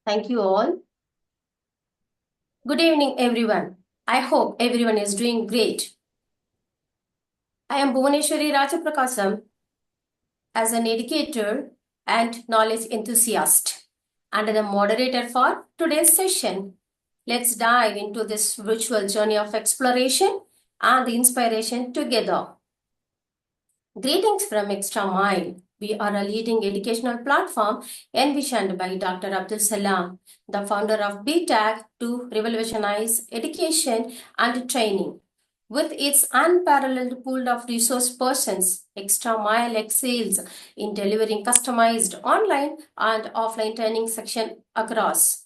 Thank you all. Good evening, everyone. I hope everyone is doing great. I am Bhuvaneshwari Rajaprakasam as an educator and knowledge enthusiast and the moderator for today's session. Let's dive into this virtual journey of exploration and inspiration together. Greetings from Extra Mile. We are a leading educational platform envisioned by Dr. Abdul Salam, the founder of BTAG, to revolutionize education and training. With its unparalleled pool of resource persons, Extra Mile excels in delivering customized online and offline training section across.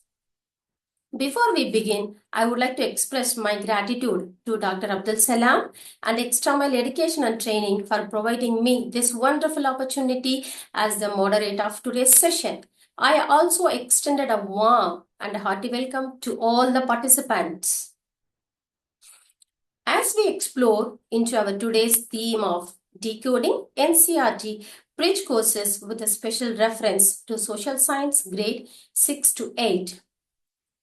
Before we begin, I would like to express my gratitude to Dr. Abdul Salam and Extra Mile Education and Training for providing me this wonderful opportunity as the moderator of today's session. I also extended a warm and hearty welcome to all the participants. As we explore into our today's theme of decoding NCERT bridge courses with a special reference to social science grade 6 to 8.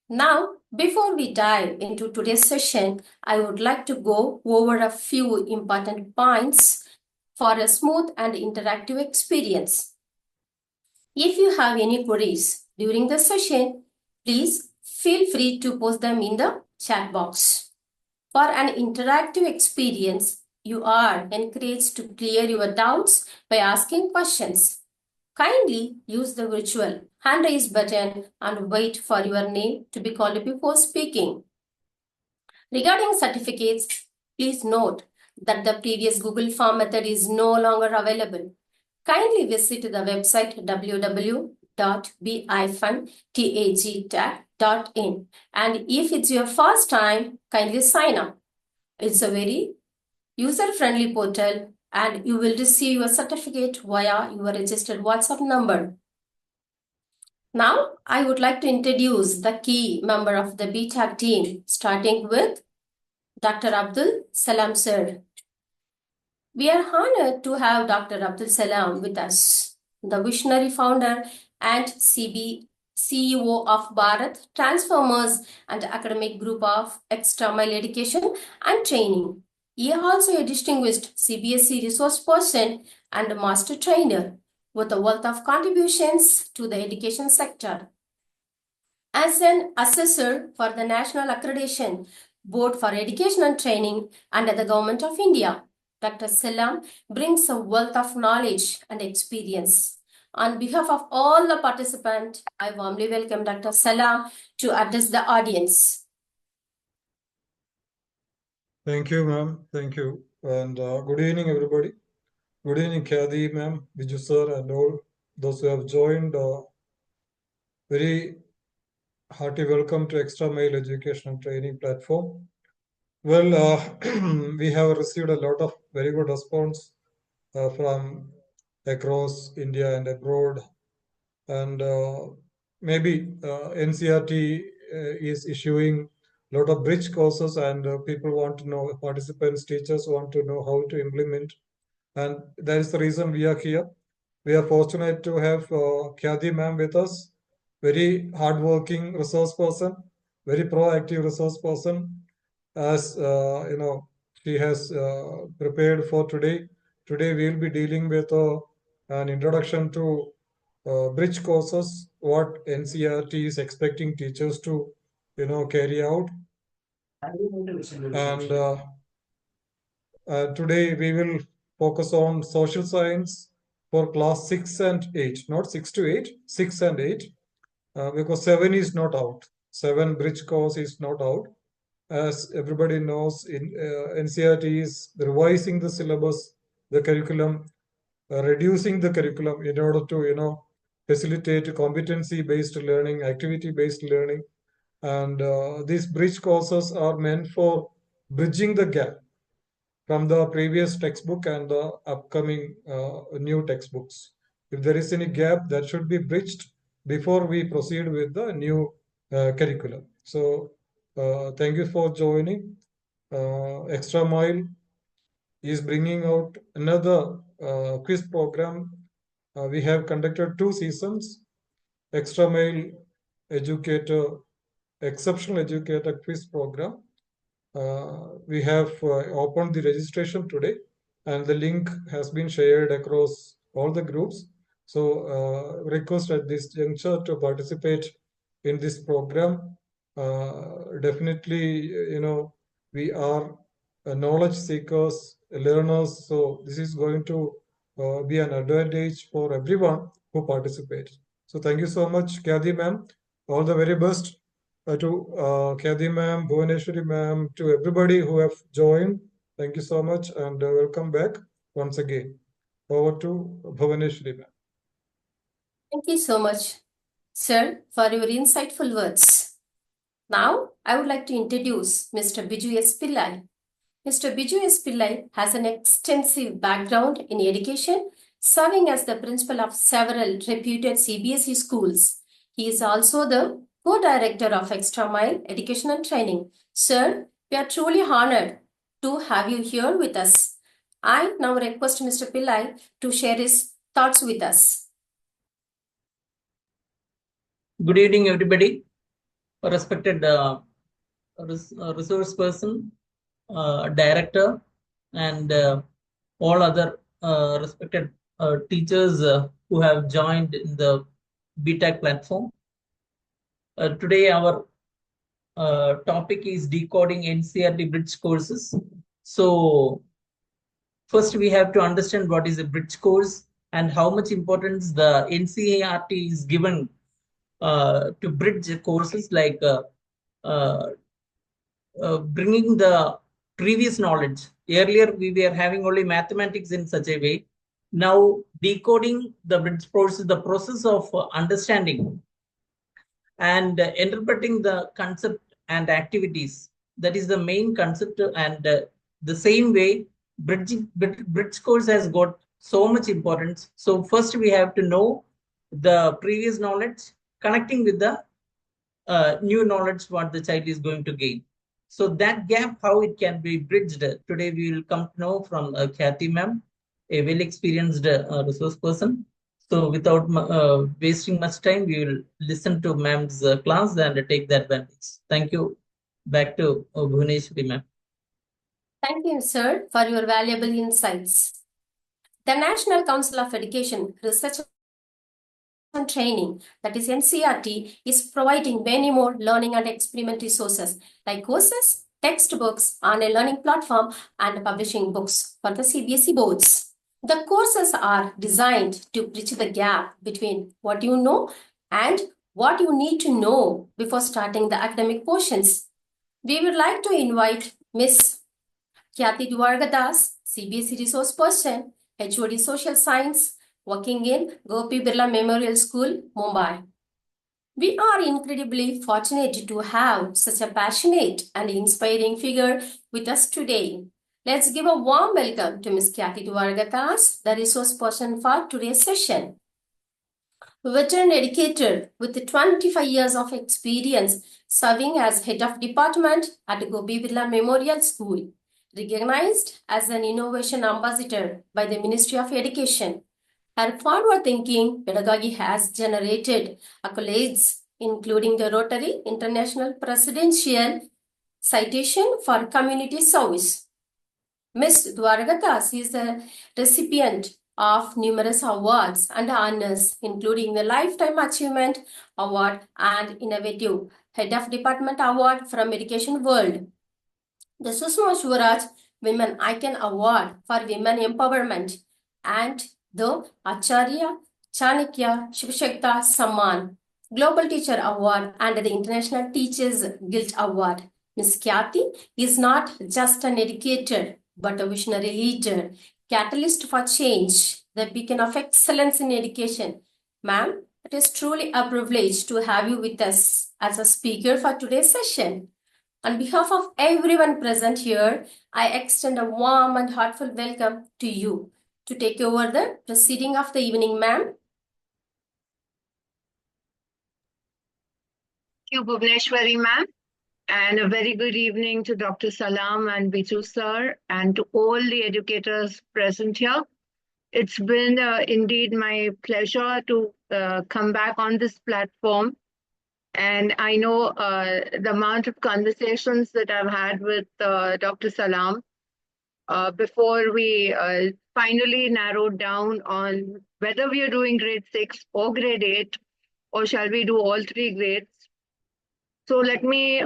Now, before we dive into today's session, I would like to go over a few important points for a smooth and interactive experience. If you have any queries during the session, please feel free to post them in the chat box. For an interactive experience, you are encouraged to clear your doubts by asking questions. Kindly use the virtual hand raise button and wait for your name to be called before speaking. Regarding certificates, please note that the previous Google form method is no longer available. Kindly visit the website www.b-tag.in, and if it's your first time, kindly sign up. It's a very user-friendly portal and you will receive your certificate via your registered WhatsApp number. Now, I would like to introduce the key member of the BTAG team, starting with Dr. Abdul Salam sir. We are honored to have Dr. Abdul Salam with us, the visionary founder and CEO of Bharat Transformers and academic group of Extra Mile Education and Training. He is also a distinguished CBSE resource person and a master trainer with a wealth of contributions to the education sector. As an assessor for the National Accreditation Board for Education and Training under the Government of India, Dr. Salam brings a wealth of knowledge and experience. On behalf of all the participants, I warmly welcome Dr. Salam to address the audience. Thank you, ma'am. Thank you. And good evening, everybody. Good evening, Khadi, ma'am, Viju sir, and all those who have joined. Very hearty welcome to Extra Mile Education and Training platform. Well, we have received a lot of very good response from across India and abroad. And maybe NCERT is issuing a lot of bridge courses, and people want to know, participants, teachers want to know how to implement. And that is the reason we are here. We are fortunate to have Khyati ma'am with us, very hardworking resource person, very proactive resource person. As she has prepared for today. Today we will be dealing with an introduction to bridge courses, what NCERT is expecting teachers to, carry out. And today we will focus on social science for class 6 and 8, not 6 to 8, 6 and 8, because 7 is not out. 7 bridge course is not out. As everybody knows, in NCERT is revising the syllabus, the curriculum, reducing the curriculum in order to, facilitate competency-based learning, activity-based learning. And these bridge courses are meant for bridging the gap from the previous textbook and the upcoming new textbooks. If there is any gap, that should be bridged before we proceed with the new curriculum. So thank you for joining. Extra Mile is bringing out another quiz program. We have conducted 2 seasons. Extra Mile educator, exceptional educator quiz program. We have opened the registration today, and the link has been shared across all the groups. So request at this juncture to participate in this program. Definitely, we are knowledge seekers, learners. So this is going to be an advantage for everyone who participates. So thank you so much, Kathy ma'am. All the very best to Kathy ma'am, Bhuvaneshwari ma'am, to everybody who have joined. Thank you so much and welcome back once again. Over to Bhuvaneshwari ma'am. Thank you so much, sir, for your insightful words. Now, I would like to introduce Mr. Biju S. Pillai. Mr. Biju S. Pillai has an extensive background in education, serving as the principal of several reputed CBSE schools. He is also the co-director of Extra Mile Education and Training. Sir, we are truly honored to have you here with us. I now request Mr. Pillai to share his thoughts with us. Good evening, everybody. Respected resource person, director, and all other respected teachers who have joined in the BTEC platform. Today, our topic is decoding NCERT bridge courses. So, first we have to understand what is a bridge course and how much importance the NCERT is given to bridge courses like bringing the previous knowledge. Earlier, we were having only mathematics in such a way. Now, decoding the bridge course is the process of understanding and interpreting the concept and activities. That is the main concept, and the same way, bridge course has got so much importance. So first, we have to know the previous knowledge, connecting with the new knowledge what the child is going to gain. So that gap, how it can be bridged. Today we will come to know from Kathy ma'am, a well-experienced resource person. So without wasting much time, we will listen to ma'am's class and take the advantage. Thank you. Back to Bhuvaneshwari ma'am. Thank you, sir, for your valuable insights. The National Council of Education Research and Training, that is NCERT, is providing many more learning and experiment resources like courses, textbooks, online learning platform, and publishing books for the CBSE boards. The courses are designed to bridge the gap between what you know and what you need to know before starting the academic portions. We would like to invite Miss Kyati Dwargadas, CBSE resource person, HOD Social Science, working in Gopi Birla Memorial School, Mumbai. We are incredibly fortunate to have such a passionate and inspiring figure with us today. Let's give a warm welcome to Ms. Kyati Dwargadas, the resource person for today's session. Veteran educator with 25 years of experience serving as head of department at Gopi Birla Memorial School, recognized as an innovation ambassador by the Ministry of Education. Her forward-thinking pedagogy has generated accolades, including the Rotary International Presidential Citation for Community Service. Ms. Dwargadas is a recipient of numerous awards and honors, including the Lifetime Achievement Award and Innovative Head of Department Award from Education World, the Sushma Swaraj Women Icon Award for Women Empowerment, and the Acharya Chanakya Shivshakta Samman Global Teacher Award and the International Teachers Guild Award. Ms. Kyati is not just an educator, but a visionary leader, catalyst for change, the beacon of excellence in education. Ma'am, it is truly a privilege to have you with us as a speaker for today's session. On behalf of everyone present here, I extend a warm and heartfelt welcome to you to take over the proceeding of the evening, ma'am. Thank you, Bhuvaneshwari ma'am, and a very good evening to Dr. Salam and Biju sir, and to all the educators present here. It's been indeed my pleasure to come back on this platform And I know the amount of conversations that I've had with Dr. Salam before we finally narrowed down on whether we are doing grade 6 or grade 8, or shall we do all 3 grades. So let me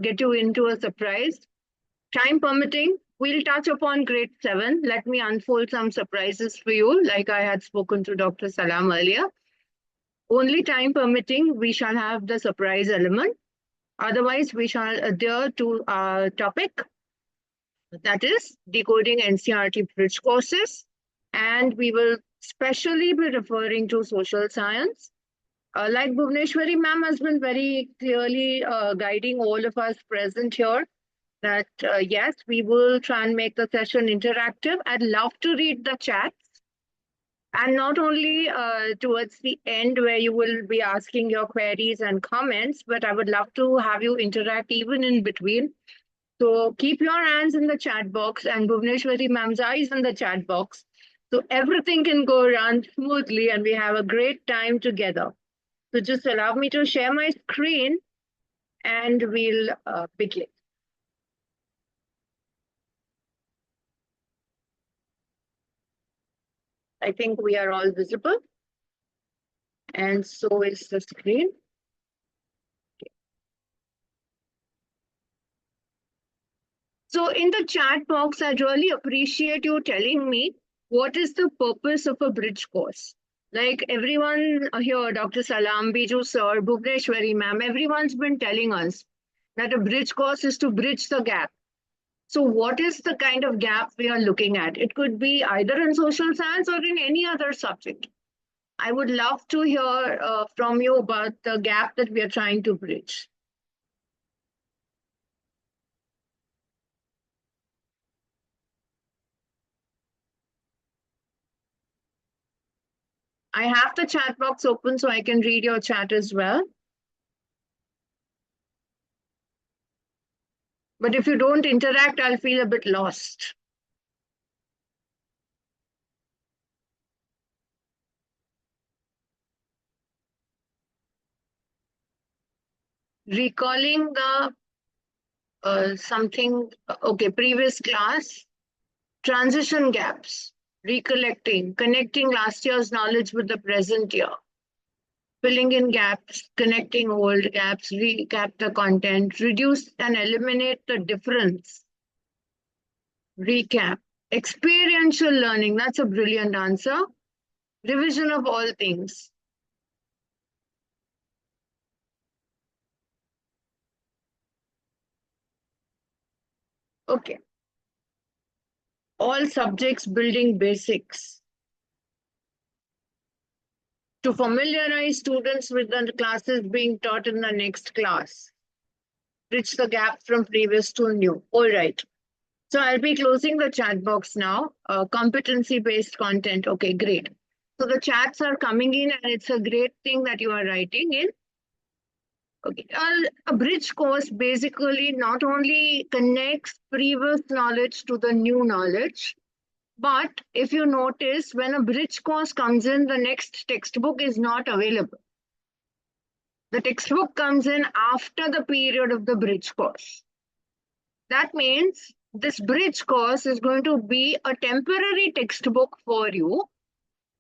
get you into a surprise. Time permitting, we'll touch upon grade 7. Let me unfold some surprises for you, like I had spoken to Dr. Salam earlier. Only time permitting, we shall have the surprise element. Otherwise, we shall adhere to our topic, that is decoding NCERT bridge courses. And we will specially be referring to social science. Like Bhuvneshwari ma'am has been very clearly guiding all of us present here, that yes, we will try and make the session interactive. I'd love to read the chats. And not only towards the end where you will be asking your queries and comments, but I would love to have you interact even in between. So keep your hands in the chat box and Bhuvneshwari ma'am's eyes in the chat box. So everything can go around smoothly and we have a great time together. So just allow me to share my screen and we'll begin. I think we are all visible. And so is the screen. Okay. So in the chat box, I'd really appreciate you telling me what is the purpose of a bridge course. Like everyone here, Dr. Salam, Biju sir, Bhuvneshwari ma'am, everyone's been telling us that a bridge course is to bridge the gap. So what is the kind of gap we are looking at? It could be either in social science or in any other subject. I would love to hear from you about the gap that we are trying to bridge. I have the chat box open so I can read your chat as well. But if you don't interact, I'll feel a bit lost. Recalling the previous class, transition gaps, recollecting, connecting last year's knowledge with the present year, filling in gaps, connecting old gaps, recap the content, reduce and eliminate the difference, recap, experiential learning, that's a brilliant answer, revision of all things. Okay. All subjects building basics. To familiarize students with the classes being taught in the next class. Bridge the gap from previous to new. All right. So I'll be closing the chat box now. Competency-based content. Okay, great. So the chats are coming in and it's a great thing that you are writing in. Okay. A bridge course basically not only connects previous knowledge to the new knowledge, but if you notice, when a bridge course comes in, the next textbook is not available. The textbook comes in after the period of the bridge course. That means this bridge course is going to be a temporary textbook for you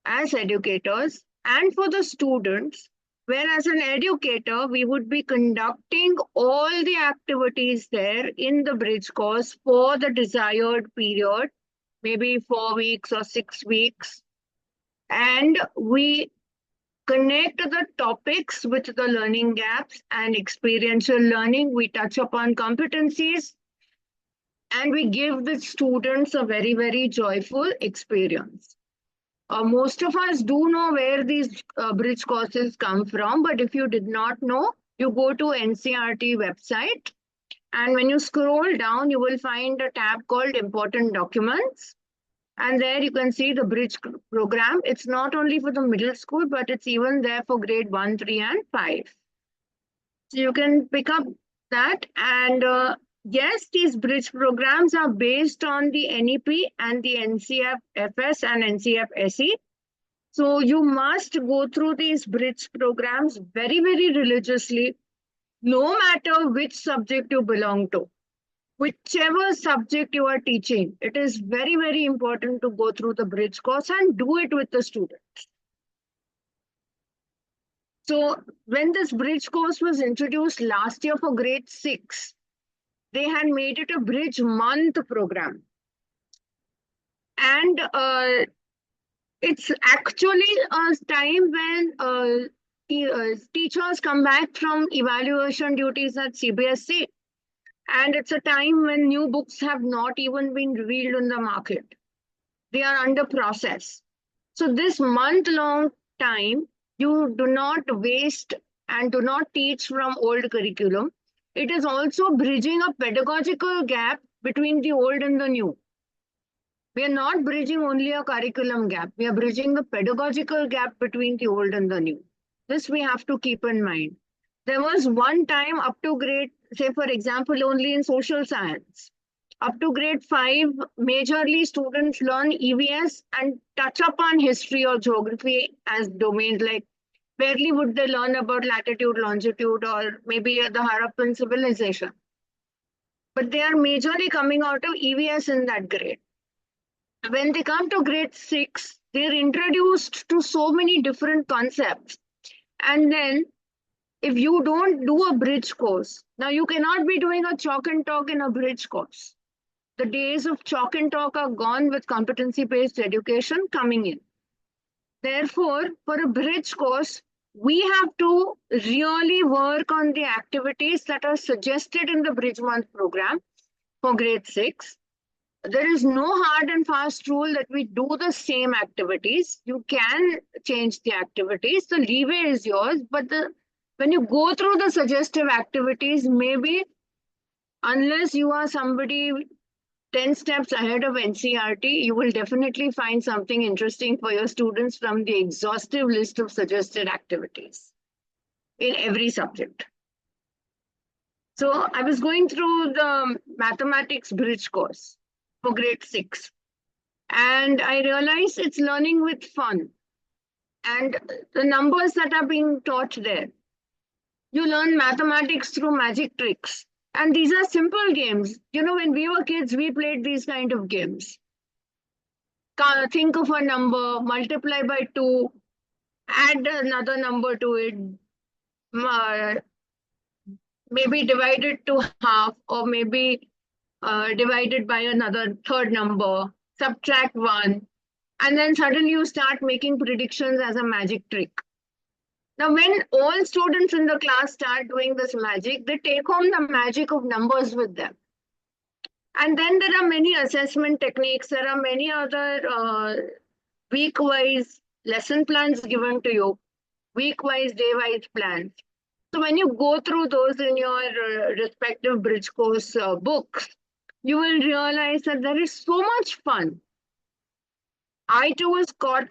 as educators and for the students, whereas an educator, we would be conducting all the activities there in the bridge course for the desired period, maybe 4 weeks or 6 weeks. And we connect the topics with the learning gaps and experiential learning. We touch upon competencies and we give the students a very, very joyful experience. Most of us do know where these bridge courses come from, but if you did not know, you go to NCERT website. And when you scroll down, you will find a tab called Important Documents. And there you can see the bridge program. It's not only for the middle school, but it's even there for grade 1, 3, and 5. So you can pick up that. And yes, these bridge programs are based on the NEP and the NCFS and NCFSE. So you must go through these bridge programs very, very religiously. no matter which subject you belong to, whichever subject you are teaching, it is very, very important to go through the bridge course and do it with the students. So when this bridge course was introduced last year for grade 6, they had made it a bridge month program. And it's actually a time when teachers come back from evaluation duties at CBSE. And it's a time when new books have not even been revealed in the market. They are under process. So this month-long time, you do not waste and do not teach from old curriculum. It is also bridging a pedagogical gap between the old and the new. We are not bridging only a curriculum gap. We are bridging the pedagogical gap between the old and the new. This we have to keep in mind. There was one time up to grade, say for example, only in social science. Up to grade 5, majorly students learn EVS and touch upon history or geography as domains. Like barely would they learn about latitude, longitude, or maybe the Harappan civilization. But they are majorly coming out of EVS in that grade. When they come to grade 6, they're introduced to so many different concepts. And then if you don't do a bridge course, now you cannot be doing a chalk and talk in a bridge course. The days of chalk and talk are gone with competency-based education coming in. Therefore, for a bridge course, we have to really work on the activities that are suggested in the Bridge Month program for grade 6. There is no hard and fast rule that we do the same activities. You can change the activities. The leeway is yours, but when you go through the suggestive activities, maybe unless you are somebody 10 steps ahead of NCERT, you will definitely find something interesting for your students from the exhaustive list of suggested activities in every subject. So I was going through the mathematics bridge course for grade 6. And I realized it's learning with fun. And the numbers that are being taught there. You learn mathematics through magic tricks. And these are simple games. You know, when we were kids, we played these kind of games. Think of a number, multiply by 2, add another number to it, maybe divide it to half, or maybe divided by another third number, subtract 1, and then suddenly you start making predictions as a magic trick. Now, when all students in the class start doing this magic, they take home the magic of numbers with them. And then there are many assessment techniques. There are many other week-wise lesson plans given to you, week-wise, day-wise plans. So when you go through those in your respective bridge course books, you will realize that there is so much fun. I too was caught,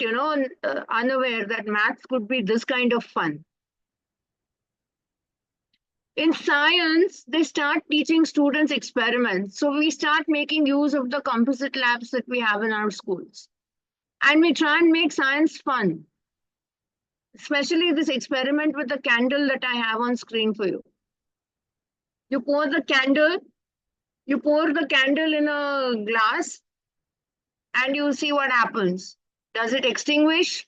unaware that maths could be this kind of fun. In science, they start teaching students experiments. So we start making use of the composite labs that we have in our schools. And we try and make science fun. Especially this experiment with the candle that I have on screen for you. You pour the candle in a glass, and you see what happens. Does it extinguish?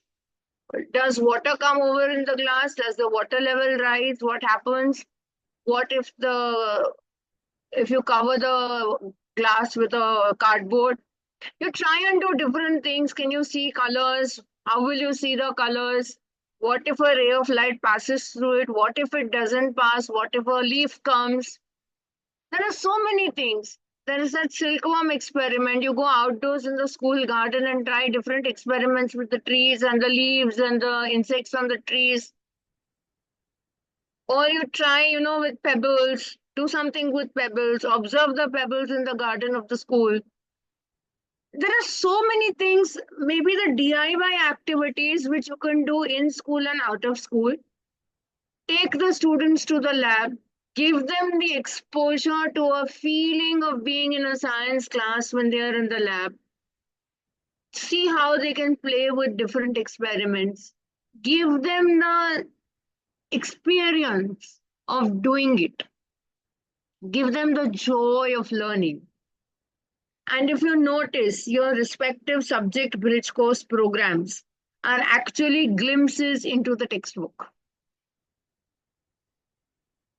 Does water come over in the glass? Does the water level rise? What happens? What if you cover the glass with a cardboard? You try and do different things. Can you see colors? How will you see the colors? What if a ray of light passes through it? What if it doesn't pass? What if a leaf comes? There are so many things. There is that silkworm experiment. You go outdoors in the school garden and try different experiments with the trees and the leaves and the insects on the trees. Or you try, with pebbles, do something with pebbles, observe the pebbles in the garden of the school. There are so many things, maybe the DIY activities which you can do in school and out of school. Take the students to the lab. Give them the exposure to a feeling of being in a science class when they are in the lab. See how they can play with different experiments. Give them the experience. of doing it. Give them the joy of learning. And if you notice, your respective subject bridge course programs are actually glimpses into the textbook.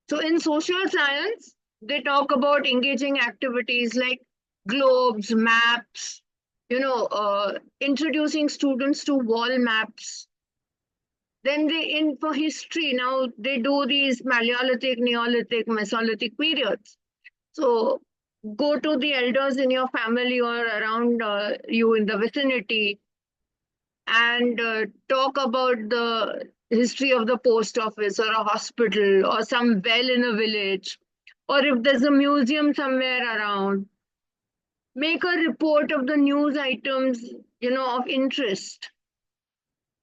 So in social science, they talk about engaging activities like globes, maps, introducing students to wall maps. Then for history, now they do these Paleolithic, Neolithic, Mesolithic periods. So go to the elders in your family or around you in the vicinity and talk about the history of the post office or a hospital or some well in a village, or if there's a museum somewhere around. Make a report of the news items, of interest.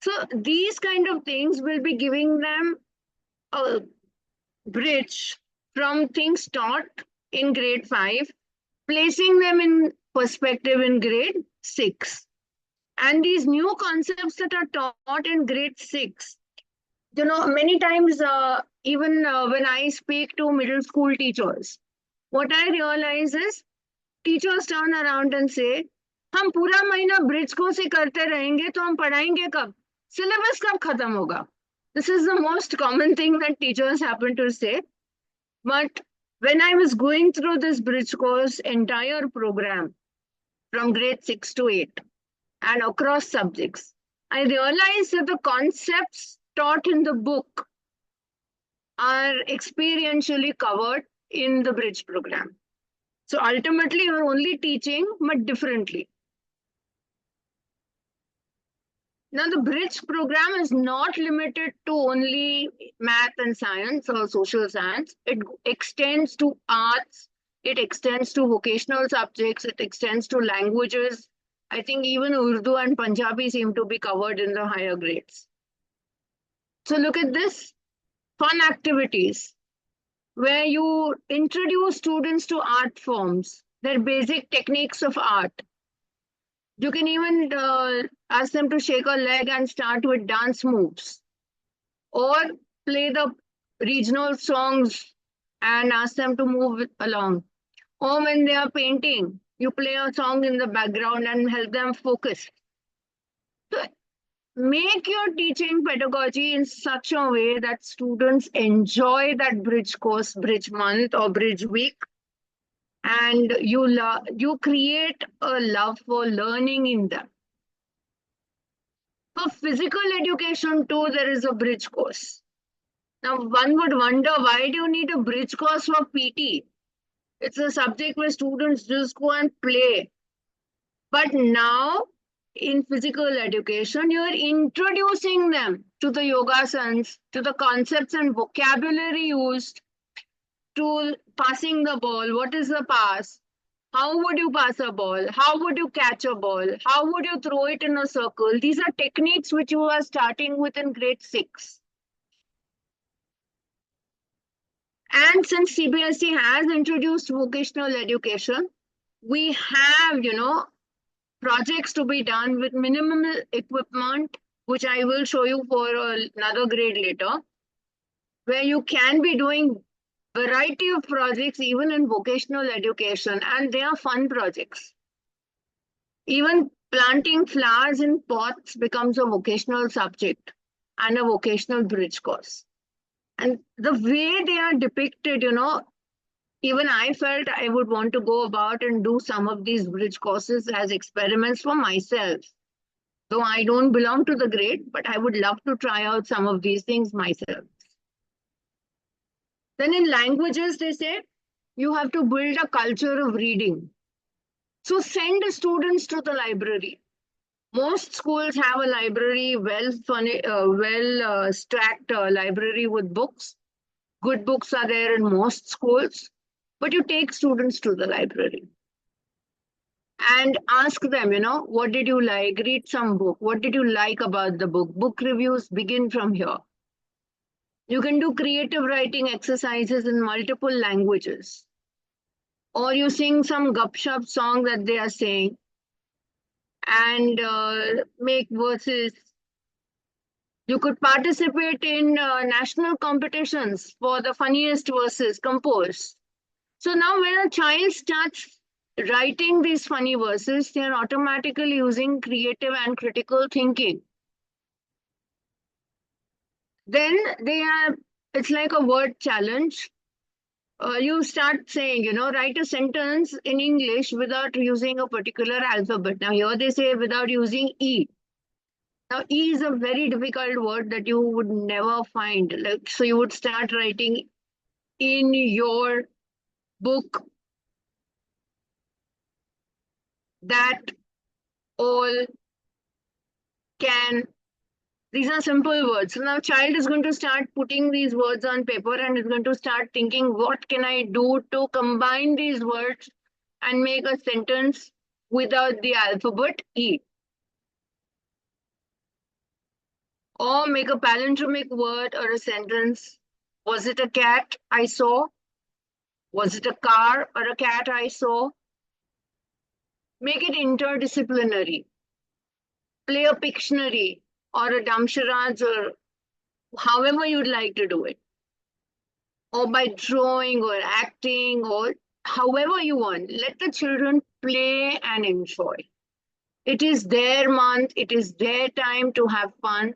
So these kind of things will be giving them a bridge from things taught in grade 5, placing them in perspective in grade 6. And these new concepts that are taught in grade 6, many times, even when I speak to middle school teachers, what I realize is teachers turn around and say, हम पूरा महीना bridge course ही करते रहेंगे तो हम पढ़ाएंगे कब, syllabus कब खत्म होगा. This is the most common thing that teachers happen to say. But when I was going through this bridge course entire program from grade 6 to 8 and across subjects, I realized that the concepts taught in the book are experientially covered in the bridge program. So ultimately, you're only teaching, but differently. Now, the bridge program is not limited to only math and science or social science. It extends to arts. It extends to vocational subjects. It extends to languages. I think even Urdu and Punjabi seem to be covered in the higher grades. So look at this. Fun activities where you introduce students to art forms, their basic techniques of art. You can even ask them to shake a leg and start with dance moves, or play the regional songs and ask them to move along. Or when they are painting, you play a song in the background and help them focus. So make your teaching pedagogy in such a way that students enjoy that bridge course, bridge month, or bridge week, and you create a love for learning in them. For physical education too, there is a bridge course. Now, one would wonder, why do you need a bridge course for PT? It's a subject where students just go and play. But now, in physical education, you're introducing them to the yogasanas, to the concepts and vocabulary used, to passing the ball. What is the pass? How would you pass a ball? How would you catch a ball? How would you throw it in a circle? These are techniques which you are starting with in grade 6. And since CBSE has introduced vocational education, we have, projects to be done with minimal equipment, which I will show you for another grade later, where you can be doing variety of projects even in vocational education, and they are fun projects. Even planting flowers in pots becomes a vocational subject and a vocational bridge course. And the way they are depicted, even I felt I would want to go about and do some of these bridge courses as experiments for myself. Though I don't belong to the grade, but I would love to try out some of these things myself. Then in languages, they say, you have to build a culture of reading. So send students to the library. Most schools have a library, stacked library with books. Good books are there in most schools, but you take students to the library and ask them, what did you like? Read some book. What did you like about the book? Book reviews begin from here. You can do creative writing exercises in multiple languages. Or you sing some gupshup song that they are saying and make verses. You could participate in national competitions for the funniest verses composed. So now when a child starts writing these funny verses, they are automatically using creative and critical thinking. Then it's like a word challenge. You start saying, write a sentence in English without using a particular alphabet. Now here they say without using E. Now E is a very difficult word that you would never find. So you would start writing in your book that all can. These are simple words. So now child is going to start putting these words on paper and is going to start thinking, what can I do to combine these words and make a sentence without the alphabet E? Or make a palindromic word or a sentence. Was it a cat I saw? Was it a car or a cat I saw? Make it interdisciplinary. Play a Pictionary or a Damsharaj or however you'd like to do it. Or by drawing or acting or however you want. Let the children play and enjoy. It is their month, it is their time to have fun.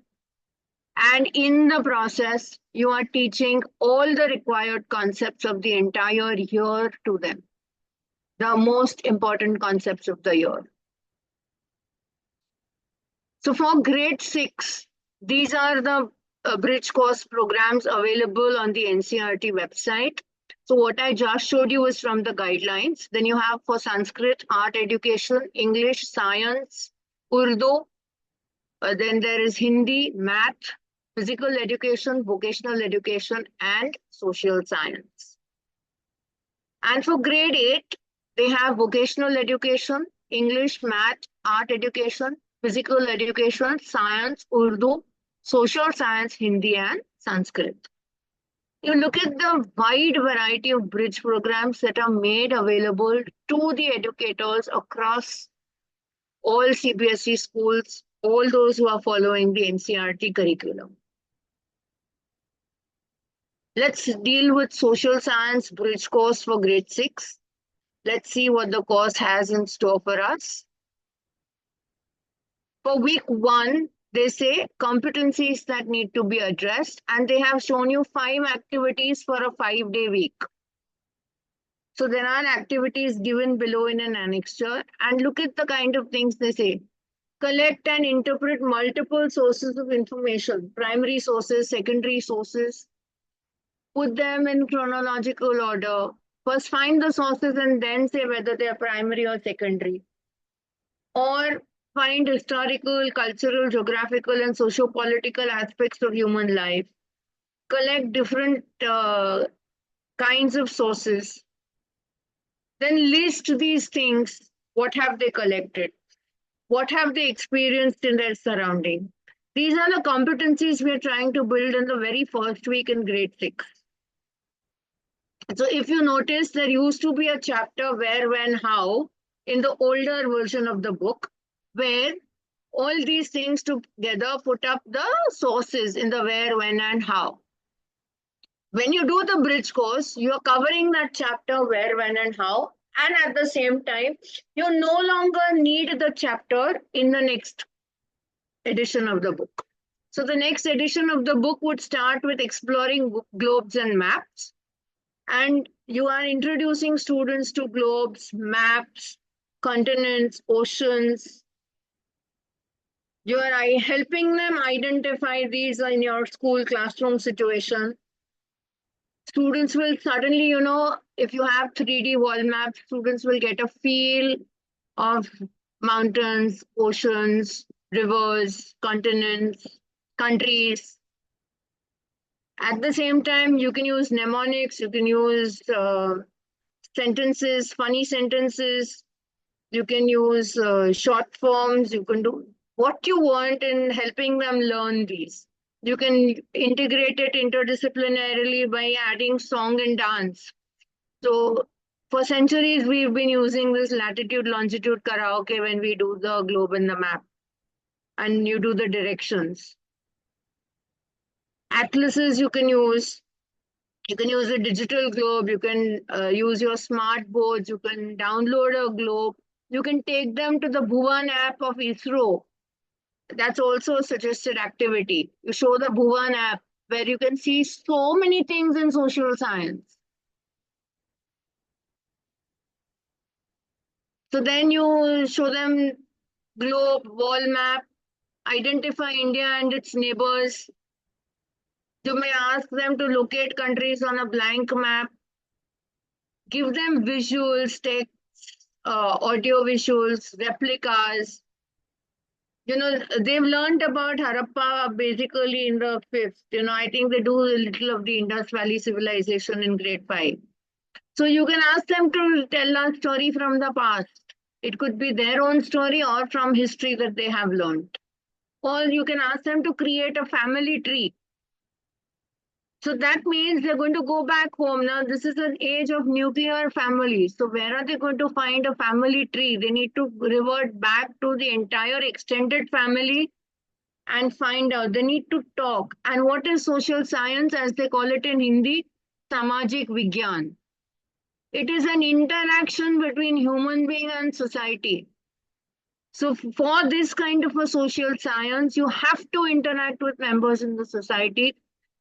And in the process, you are teaching all the required concepts of the entire year to them. The most important concepts of the year. So for grade 6, these are the bridge course programs available on the NCERT website. So what I just showed you is from the guidelines. Then you have for Sanskrit, art education, English, science, Urdu. Then there is Hindi, math, physical education, vocational education, and social science. And for grade 8, they have vocational education, English, math, art education, physical education, science, Urdu, social science, Hindi, and Sanskrit. You look at the wide variety of bridge programs that are made available to the educators across all CBSE schools, all those who are following the NCERT curriculum. Let's deal with social science bridge course for grade 6. Let's see what the course has in store for us. For week 1, they say competencies that need to be addressed, and they have shown you 5 activities for a 5-day week. So there are activities given below in an annexure, and look at the kind of things they say. Collect and interpret multiple sources of information, primary sources, secondary sources. Put them in chronological order. First find the sources and then say whether they are primary or secondary. Or find historical, cultural, geographical, and socio-political aspects of human life. Collect different kinds of sources. Then list these things. What have they collected? What have they experienced in their surrounding? These are the competencies we are trying to build in the very first week in grade 6. So if you notice, there used to be a chapter where, when, how in the older version of the book, where all these things together put up the sources in the where, when, and how. When you do the bridge course, you're covering that chapter where, when, and how. And at the same time, you no longer need the chapter in the next edition of the book. So the next edition of the book would start with exploring globes and maps. And you are introducing students to globes, maps, continents, oceans. You are helping them identify these in your school classroom situation. Students will suddenly, if you have 3D wall maps, students will get a feel of mountains, oceans, rivers, continents, countries. At the same time, you can use mnemonics, you can use sentences, funny sentences, you can use short forms, you can do what you want in helping them learn these. You can integrate it interdisciplinarily by adding song and dance. So for centuries, we've been using this latitude, longitude karaoke when we do the globe and the map, and you do the directions. Atlases you can use. You can use a digital globe. You can use your smart boards. You can download a globe. You can take them to the Bhuvan app of ISRO. That's also a suggested activity. You show the Bhuvan app where you can see so many things in social science. So then you show them globe, wall map, identify India and its neighbors. You may ask them to locate countries on a blank map. Give them visuals, text, audio visuals, replicas. They've learned about Harappa basically in the fifth. I think they do a little of the Indus Valley civilization in grade 5. So you can ask them to tell a story from the past. It could be their own story or from history that they have learned. Or you can ask them to create a family tree. So that means they're going to go back home. Now, this is an age of nuclear families. So where are they going to find a family tree? They need to revert back to the entire extended family and find out. They need to talk. And what is social science, as they call it in Hindi? Samajik Vigyan. It is an interaction between human being and society. So for this kind of a social science, you have to interact with members in the society.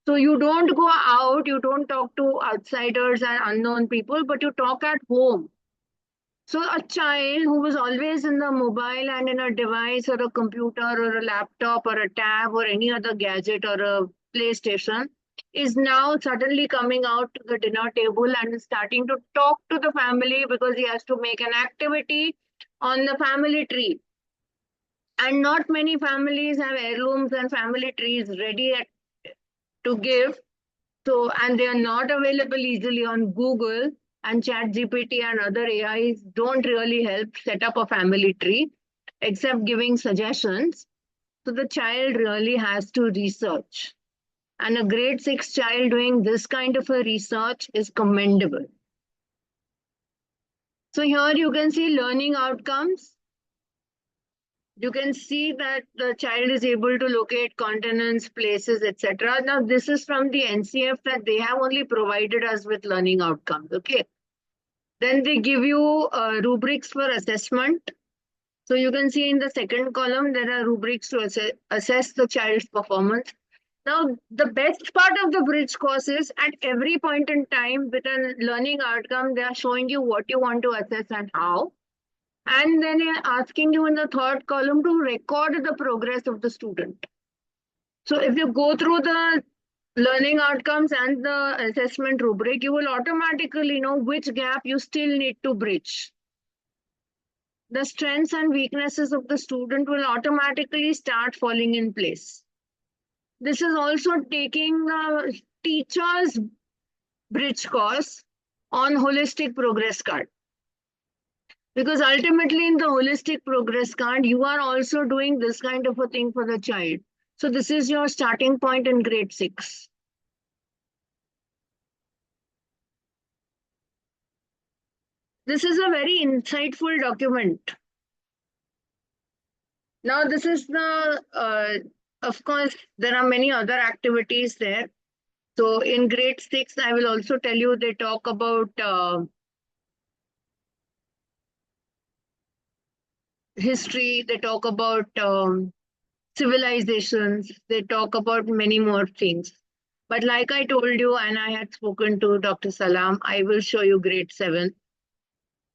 So you don't go out, you don't talk to outsiders and unknown people, but you talk at home. So a child who was always in the mobile and in a device or a computer or a laptop or a tab or any other gadget or a PlayStation is now suddenly coming out to the dinner table and is starting to talk to the family because he has to make an activity on the family tree. And not many families have heirlooms and family trees ready to give. So, and they are not available easily on Google, and ChatGPT and other AIs don't really help set up a family tree, except giving suggestions. So the child really has to research. And a grade 6 child doing this kind of a research is commendable. So here you can see learning outcomes. You can see that the child is able to locate continents, places, etc. Now, this is from the NCF that they have only provided us with learning outcomes. Okay. Then they give you rubrics for assessment. So you can see in the second column, there are rubrics to assess the child's performance. Now, the best part of the bridge course is at every point in time with a learning outcome, they are showing you what you want to assess and how. And then they're asking you in the third column to record the progress of the student. So if you go through the learning outcomes and the assessment rubric, you will automatically know which gap you still need to bridge. The strengths and weaknesses of the student will automatically start falling in place. This is also taking the teacher's bridge course on holistic progress card. Because ultimately in the holistic progress card, you are also doing this kind of a thing for the child. So this is your starting point in grade 6. This is a very insightful document. Now this is the, of course, there are many other activities there. So in grade 6, I will also tell you, they talk about history, they talk about civilizations, they talk about many more things. But like I told you, and I had spoken to Dr. Salam, I will show you grade 7.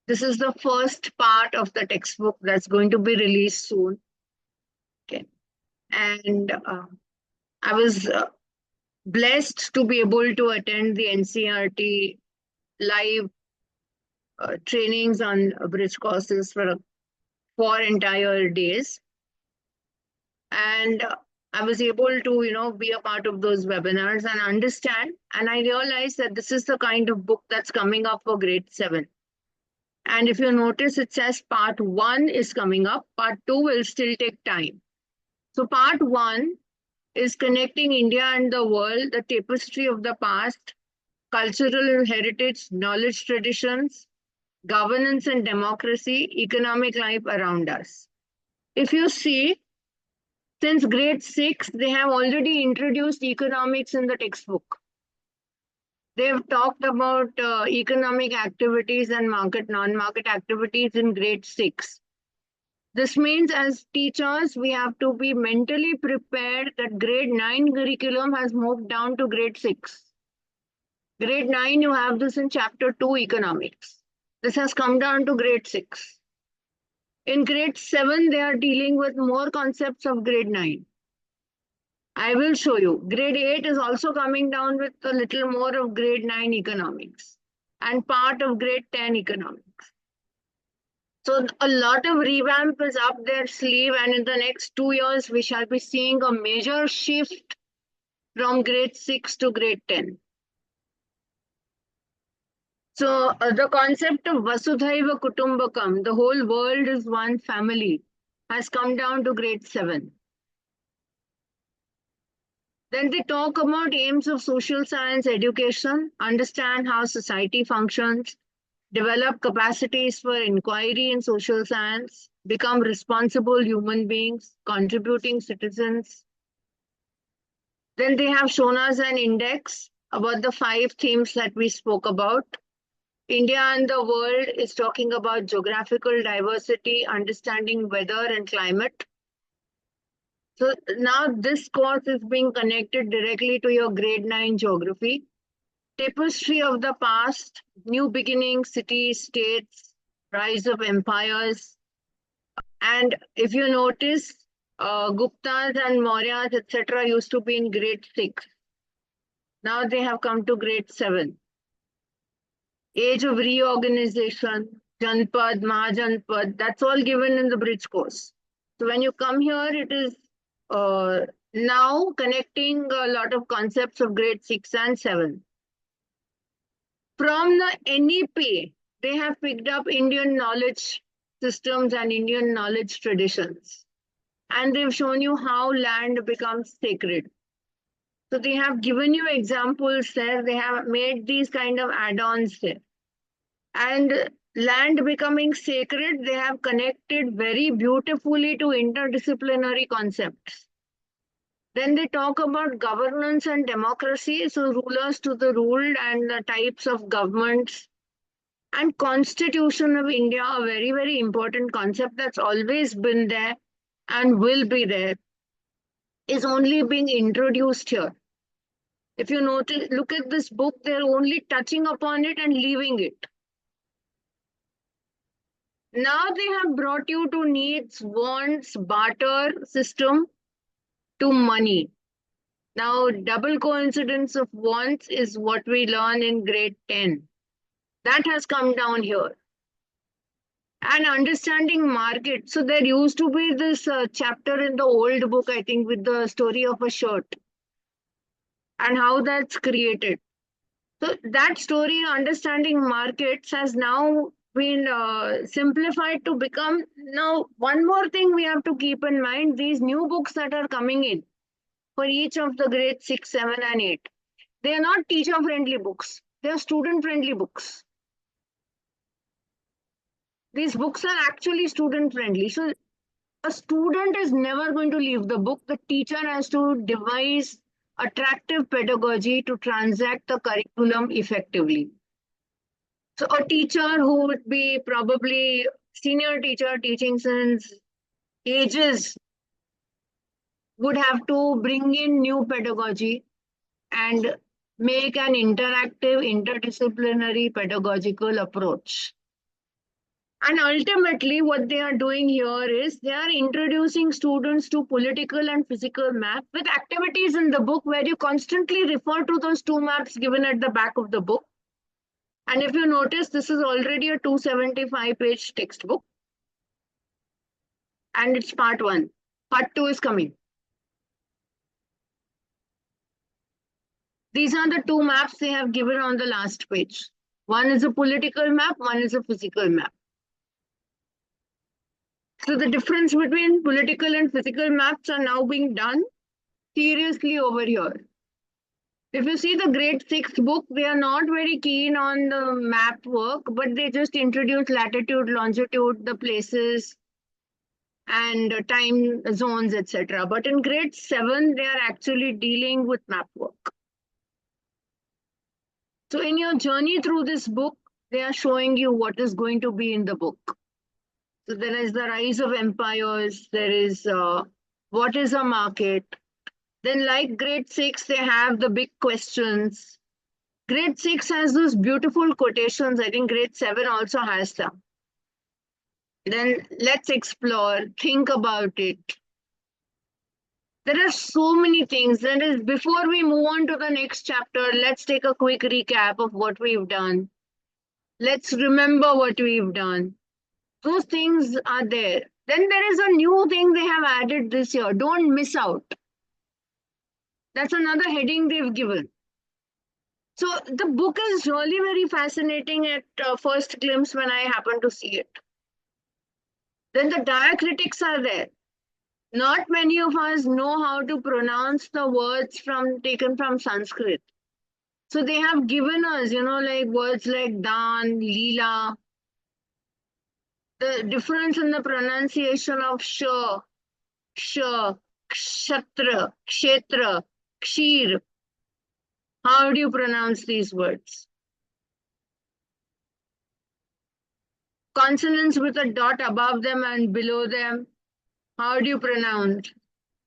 This is the first part of the textbook that's going to be released soon. Okay. And I was blessed to be able to attend the NCERT live trainings on bridge courses for 4 entire days. And I was able to, be a part of those webinars and understand. And I realized that this is the kind of book that's coming up for grade 7. And if you notice, it says part 1 is coming up. Part 2 will still take time. So part 1 is connecting India and the world, the tapestry of the past, cultural heritage, knowledge traditions, governance and democracy, economic life around us. If you see, Since grade 6, they have already introduced economics in the textbook. They've talked about economic activities and non-market activities in grade 6. This means as teachers, we have to be mentally prepared that grade 9 curriculum has moved down to grade 6. Grade 9, you have this in chapter 2, economics. This has come down to grade 6. In grade 7, they are dealing with more concepts of grade 9. I will show you. Grade 8 is also coming down with a little more of grade 9 economics and part of grade 10 economics. So a lot of revamp is up their sleeve, and in the next 2 years, we shall be seeing a major shift from grade 6 to grade 10. So the concept of Vasudhaiva Kutumbakam, the whole world is one family, has come down to grade 7. Then they talk about aims of social science education, understand how society functions, develop capacities for inquiry in social science, become responsible human beings, contributing citizens. Then they have shown us an index about the 5 themes that we spoke about. India and the world is talking about geographical diversity, understanding weather and climate. So now this course is being connected directly to your grade 9 geography. Tapestry of the past, new beginnings, cities, states, rise of empires. And if you notice, Guptas and Mauryas, etc. used to be in grade 6. Now they have come to grade 7. Age of reorganization, Janpad, Mahajanpad, that's all given in the bridge course. So when you come here, it is now connecting a lot of concepts of grade 6 and 7. From the NEP, they have picked up Indian knowledge systems and Indian knowledge traditions. And they've shown you how land becomes sacred. So they have given you examples there. They have made these kind of add-ons there. And land becoming sacred, they have connected very beautifully to interdisciplinary concepts. Then they talk about governance and democracy, so rulers to the ruled and the types of governments. And Constitution of India, a very, very important concept that's always been there and will be there, is only being introduced here. If you notice, look at this book, they're only touching upon it and leaving it. Now they have brought you to needs, wants, barter system to money. Now, double coincidence of wants is what we learn in grade 10. That has come down here. And understanding market. So there used to be this chapter in the old book, I think, with the story of a shirt and how that's created. So that story, understanding markets, has now been simplified to become. Now, one more thing we have to keep in mind, these new books that are coming in for each of the grade 6, 7, and 8, they are not teacher-friendly books. They are student-friendly books. These books are actually student-friendly. So a student is never going to leave the book. The teacher has to devise attractive pedagogy to transact the curriculum effectively. So a teacher who would be probably senior teacher teaching since ages would have to bring in new pedagogy and make an interactive, interdisciplinary pedagogical approach. And ultimately, what they are doing here is they are introducing students to political and physical map with activities in the book where you constantly refer to those 2 maps given at the back of the book. And if you notice, this is already a 275-page textbook. And it's part 1. Part 2 is coming. These are the 2 maps they have given on the last page. One is a political map, one is a physical map. So the difference between political and physical maps are now being done seriously over here. If you see the grade 6 book, they are not very keen on the map work, but they just introduce latitude, longitude, the places, and time zones, etc. But in grade 7, they are actually dealing with map work. So in your journey through this book, they are showing you what is going to be in the book. So there is the rise of empires, there is what is a market. Then like grade 6, they have the big questions. Grade 6 has those beautiful quotations. I think grade 7 also has them. Then let's explore, think about it. There are so many things. That is, before we move on to the next chapter, let's take a quick recap of what we've done. Let's remember what we've done. Those things are there. Then there is a new thing they have added this year. Don't miss out. That's another heading they've given. So the book is really very fascinating at first glimpse when I happen to see it. Then the diacritics are there. Not many of us know how to pronounce the words taken from Sanskrit. So they have given us, like words like Dan, Leela. The difference in the pronunciation of sh, kshattra, kshetra, kshir. How do you pronounce these words? Consonants with a dot above them and below them. How do you pronounce?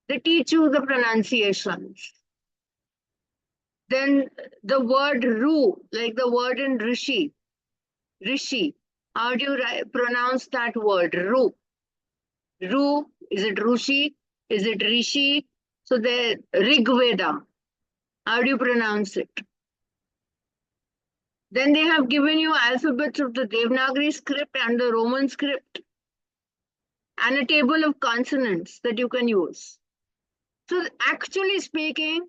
They teach you the pronunciations. Then the word ru, like the word in rishi. How do you pronounce that word? Ru. Ru, is it rushi? Is it rishi? So the Rig Veda. How do you pronounce it? Then they have given you alphabets of the Devanagari script and the Roman script, and a table of consonants that you can use. So actually speaking,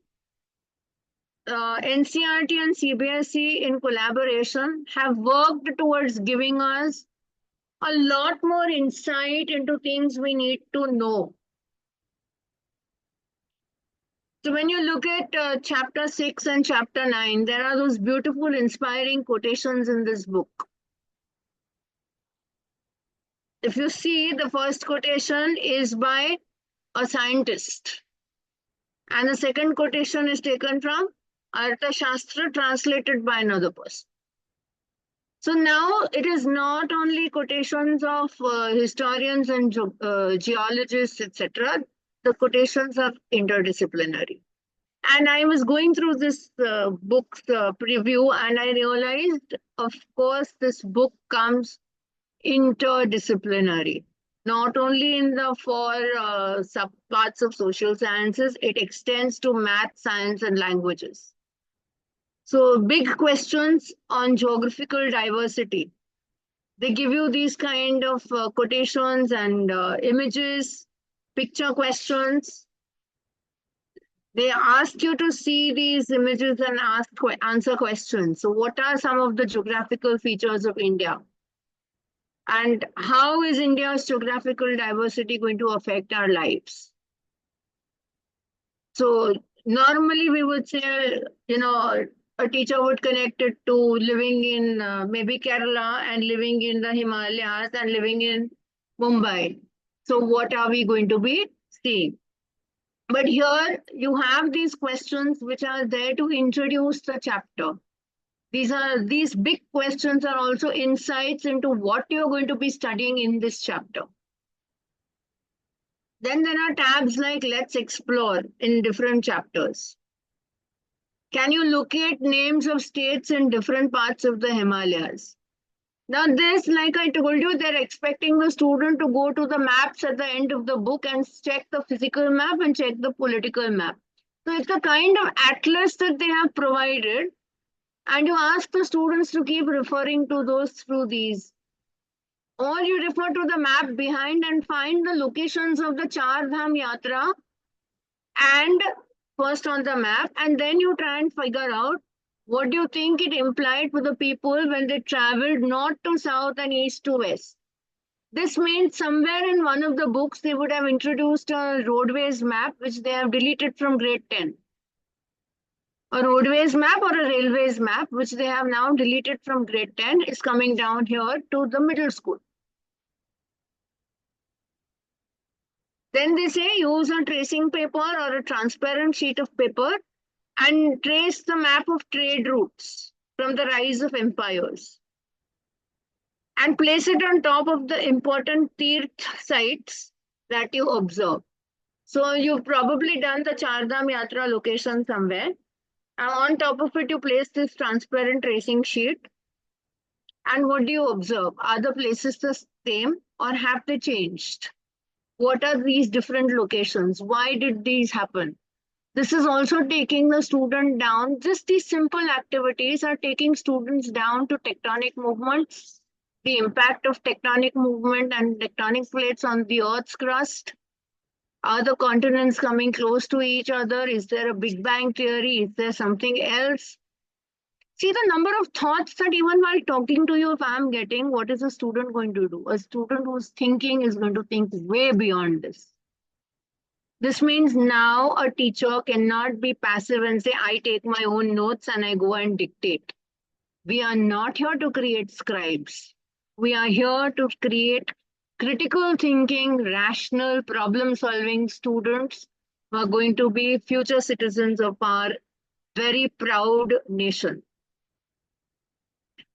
NCERT and CBSE in collaboration have worked towards giving us a lot more insight into things we need to know. So when you look at chapter 6 and chapter 9, there are those beautiful, inspiring quotations in this book. If you see, the first quotation is by a scientist. And the second quotation is taken from Arthashastra, translated by another person. So now it is not only quotations of historians and geologists, etc. The quotations are interdisciplinary. And I was going through this book's preview, and I realized, of course, this book comes interdisciplinary. Not only in the four subparts of social sciences, it extends to math, science, and languages. So big questions on geographical diversity. They give you these kind of quotations and images, picture questions. They ask you to see these images and answer questions. So what are some of the geographical features of India? And how is India's geographical diversity going to affect our lives? So normally we would say, a teacher would connect it to living in maybe Kerala and living in the Himalayas and living in Mumbai. So what are we going to be seeing? But here you have these questions which are there to introduce the chapter. These big questions are also insights into what you're going to be studying in this chapter. Then there are tabs like let's explore in different chapters. Can you locate names of states in different parts of the Himalayas? Now this, like I told you, they're expecting the student to go to the maps at the end of the book and check the physical map and check the political map. So it's a kind of atlas that they have provided. And you ask the students to keep referring to those through these. Or you refer to the map behind and find the locations of the Char Dham Yatra and first on the map, and then you try and figure out what do you think it implied for the people when they traveled north to south and east to west. This means somewhere in one of the books they would have introduced a roadways map which they have deleted from grade 10. A roadways map or a railways map which they have now deleted from grade 10 is coming down here to the middle school. Then they say use a tracing paper or a transparent sheet of paper and trace the map of trade routes from the rise of empires and place it on top of the important Tirth sites that you observe. So you've probably done the Chardham Yatra location somewhere. And on top of it, you place this transparent tracing sheet. And what do you observe? Are the places the same or have they changed? What are these different locations? Why did these happen? This is also taking the student down. Just these simple activities are taking students down to tectonic movements, the impact of tectonic movement and tectonic plates on the Earth's crust. Are the continents coming close to each other? Is there a Big Bang theory? Is there something else? See the number of thoughts that even while talking to you, if I'm getting, what is a student going to do? A student who's thinking is going to think way beyond this. This means now a teacher cannot be passive and say, I take my own notes and I go and dictate. We are not here to create scribes. We are here to create critical thinking, rational, problem-solving students who are going to be future citizens of our very proud nation.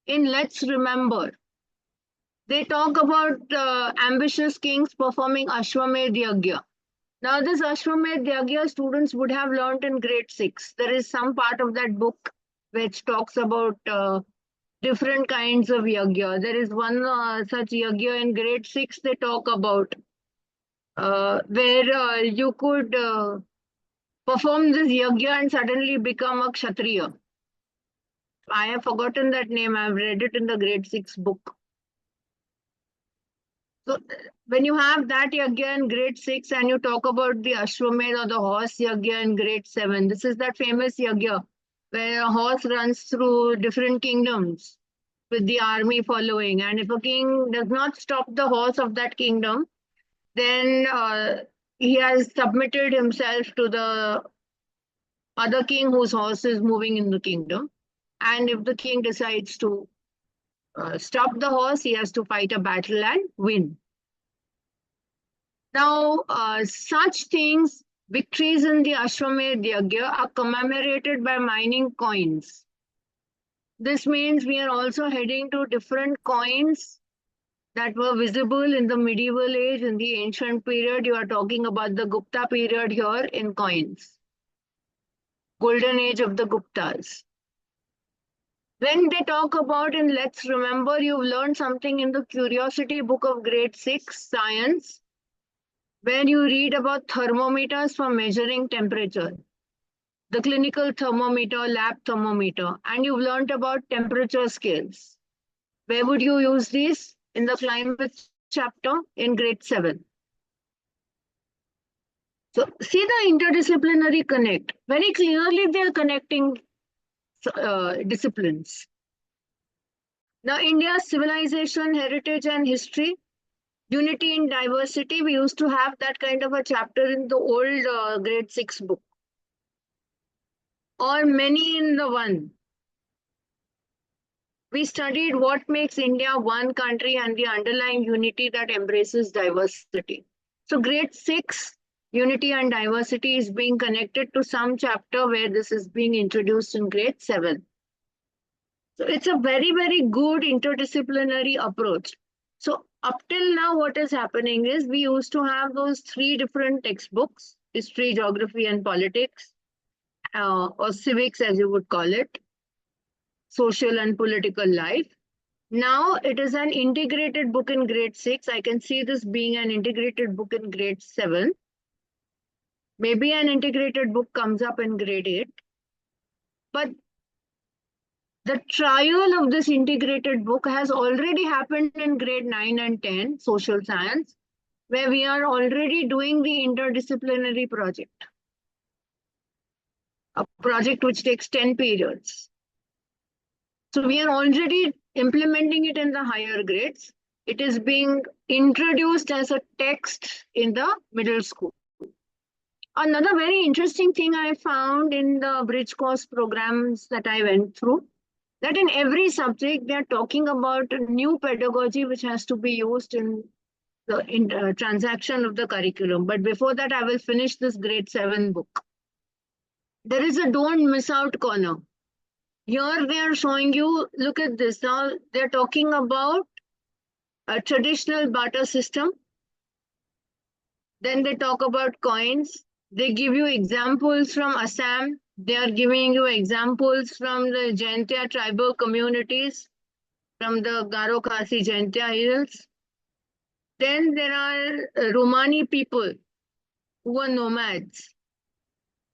In Let's Remember, they talk about ambitious kings performing Ashwamedh Yagya. Now, this Ashwamedh Yagya students would have learned in grade 6. There is some part of that book which talks about different kinds of yagya. There is one such yagya in grade 6 they talk about where you could perform this yagya and suddenly become a kshatriya. I have forgotten that name. I've read it in the grade 6 book. So when you have that yagya in grade 6 and you talk about the Ashwamedh or the horse yagya in grade 7, this is that famous yagya where a horse runs through different kingdoms with the army following. And if a king does not stop the horse of that kingdom, then he has submitted himself to the other king whose horse is moving in the kingdom. And if the king decides to stop the horse, he has to fight a battle and win. Now, such things, victories in the Ashwamedh Yagya are commemorated by mining coins. This means we are also heading to different coins that were visible in the medieval age, in the ancient period. You are talking about the Gupta period here in coins. Golden age of the Guptas. When they talk about in Let's Remember, you've learned something in the Curiosity book of grade 6, science, where you read about thermometers for measuring temperature. The clinical thermometer, lab thermometer, and you've learned about temperature scales. Where would you use these? In the climate chapter in grade 7. So see the interdisciplinary connect. Very clearly they are connecting disciplines. Now India's civilization, heritage and history, unity in diversity, we used to have that kind of a chapter in the old grade 6 book. Or many in the one. We studied what makes India one country and the underlying unity that embraces diversity. So grade 6, unity and diversity is being connected to some chapter where this is being introduced in grade 7. So it's a very, very good interdisciplinary approach. So up till now, what is happening is we used to have those 3 different textbooks, history, geography, and politics, or civics as you would call it, social and political life. Now it is an integrated book in grade 6. I can see this being an integrated book in grade 7. Maybe an integrated book comes up in grade 8. But the trial of this integrated book has already happened in grade 9 and 10, social science, where we are already doing the interdisciplinary project. A project which takes 10 periods. So we are already implementing it in the higher grades. It is being introduced as a text in the middle school. Another very interesting thing I found in the bridge course programs that I went through, that in every subject they are talking about a new pedagogy which has to be used in the transaction of the curriculum. But before that, I will finish this grade 7 book. There is a don't miss out corner. Here they are showing you, look at this. Now they're talking about a traditional barter system. Then they talk about coins. They give you examples from Assam. They are giving you examples from the Jaintia tribal communities, from the Garo Khasi Jaintia hills. Then there are Romani people who are nomads.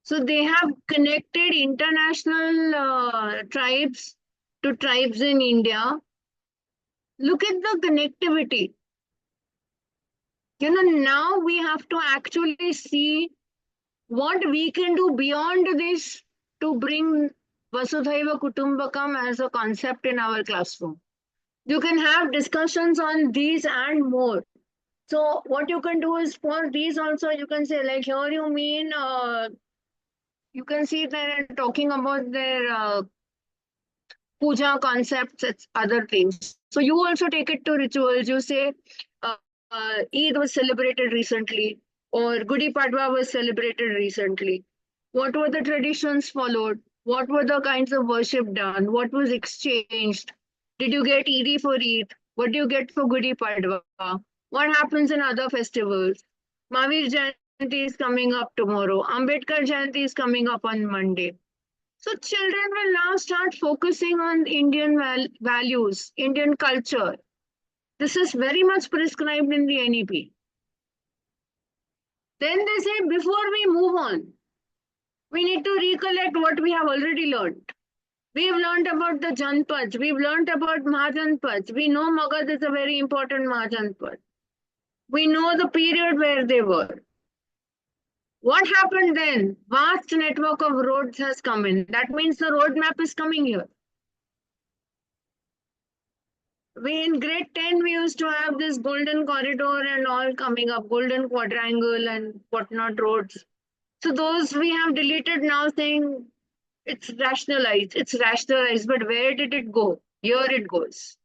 So they have connected international tribes to tribes in India. Look at the connectivity. Now we have to actually see what we can do beyond this to bring Vasudhaiva Kutumbakam as a concept in our classroom. You can have discussions on these and more. So what you can do is for these also, you can say like here you mean, you can see they're talking about their puja concepts, it's other things. So you also take it to rituals. You say Eid was celebrated recently or Gudi Padwa was celebrated recently. What were the traditions followed? What were the kinds of worship done? What was exchanged? Did you get Eid for Eid? What do you get for Gudi Padwa? What happens in other festivals? Mahavir Jayanti is coming up tomorrow. Ambedkar Jayanti is coming up on Monday. So children will now start focusing on Indian values, Indian culture. This is very much prescribed in the NEP. Then they say, before we move on, we need to recollect what we have already learned. We've learned about the Janpads. We've learned about Mahajanpads. We know Magad is a very important Mahajanpad. We know the period where they were. What happened then? Vast network of roads has come in. That means the roadmap is coming here. We in grade 10, we used to have this golden corridor and all coming up, golden quadrangle and whatnot roads. So those we have deleted now saying it's rationalized, but where did it go? Here it goes.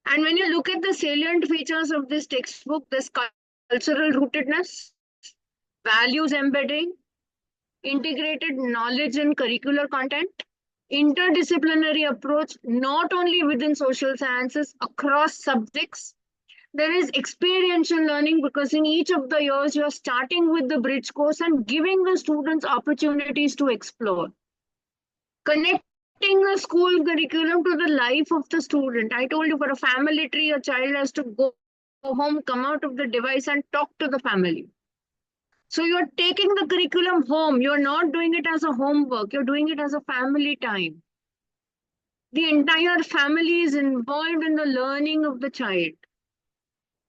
And when you look at the salient features of this textbook, this cultural rootedness, values embedding, integrated knowledge and curricular content, interdisciplinary approach, not only within social sciences, across subjects. There is experiential learning because in each of the years, you are starting with the bridge course and giving the students opportunities to explore. Connecting the school curriculum to the life of the student. I told you for a family tree, a child has to go home, come out of the device and talk to the family. So you're taking the curriculum home. You're not doing it as a homework. You're doing it as a family time. The entire family is involved in the learning of the child.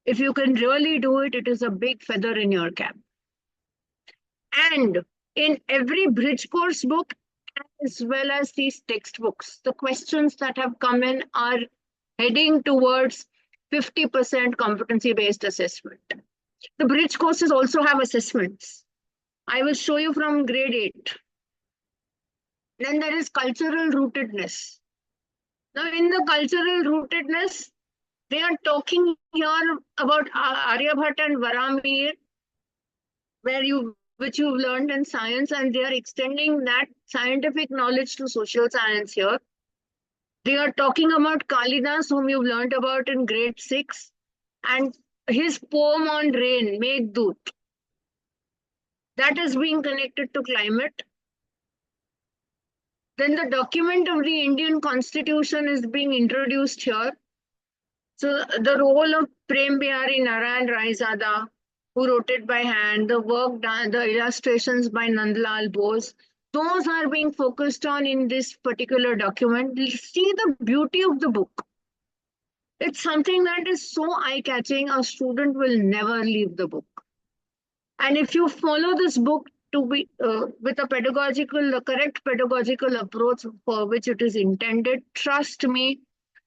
If you can really do it, it is a big feather in your cap. And in every bridge course book, as well as these textbooks, the questions that have come in are heading towards 50% competency-based assessment. The bridge courses also have assessments. I will show you from grade 8. Then there is cultural rootedness. Now in the cultural rootedness, they are talking here about Aryabhat and Varamir, which you've learned in science, and they are extending that scientific knowledge to social science here. They are talking about Kalidas, whom you've learned about in grade 6, and his poem on rain, Meghdut. That is being connected to climate. Then the document of the Indian Constitution is being introduced here. So the role of Prem Bihari Narayan Raizada, who wrote it by hand, the work done, the illustrations by Nandlal Bose, those are being focused on in this particular document. See the beauty of the book. It's something that is so eye-catching, a student will never leave the book. And if you follow this book to be with the correct pedagogical approach for which it is intended, trust me,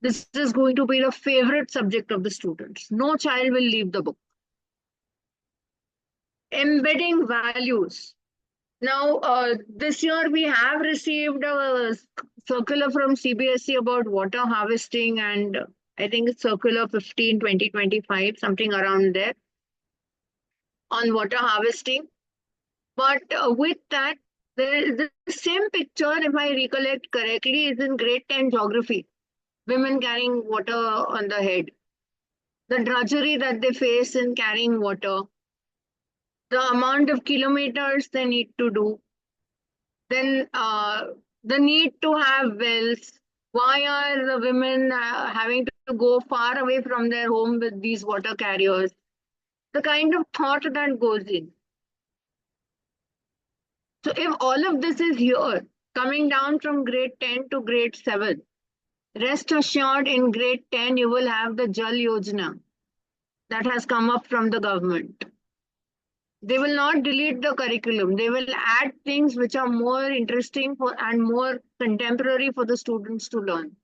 this is going to be the favorite subject of the students. No child will leave the book. Embedding values. Now, this year we have received a circular from CBSE about water harvesting and I think it's circular 15/2025, something around there, on water harvesting. But with that, the same picture, if I recollect correctly, is in grade 10 geography. Women carrying water on the head. The drudgery that they face in carrying water. The amount of kilometers they need to do. Then the need to have wells. Why are the women having to go far away from their home with these water carriers? The kind of thought that goes in. So if all of this is here, coming down from grade 10 to grade 7, rest assured in grade 10 you will have the Jal Yojana that has come up from the government. They will not delete the curriculum. They will add things which are more interesting and more contemporary for the students to learn.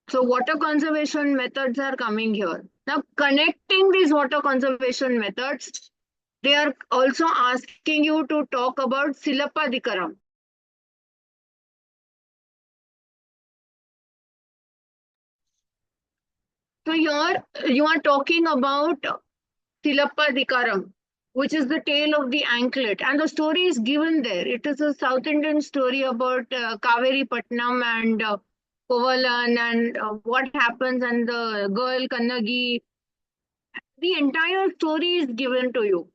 So water conservation methods are coming here. Now, connecting these water conservation methods, they are also asking you to talk about Silapadikaram. So here you are talking about Silapadikaram, which is the tale of the anklet. And the story is given there. It is a South Indian story about Kaveri Patnam and Kovalan and what happens and the girl Kannagi. The entire story is given to you.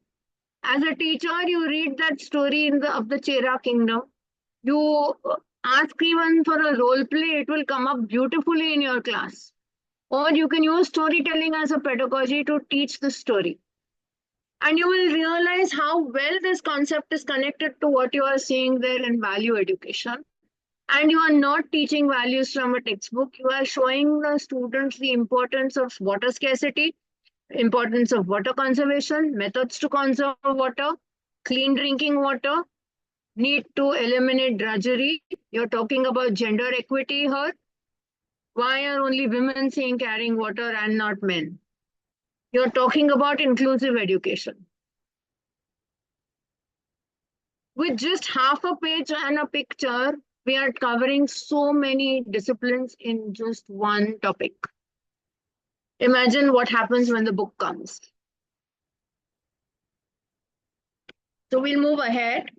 As a teacher, you read that story of the Chera kingdom. You ask even for a role play, it will come up beautifully in your class. Or you can use storytelling as a pedagogy to teach the story. And you will realize how well this concept is connected to what you are seeing there in value education. And you are not teaching values from a textbook. You are showing the students the importance of water scarcity, importance of water conservation, methods to conserve water, clean drinking water, need to eliminate drudgery. You're talking about gender equity here. Why are only women seeing carrying water and not men? You're talking about inclusive education. With just half a page and a picture, we are covering so many disciplines in just one topic. Imagine what happens when the book comes. So we'll move ahead.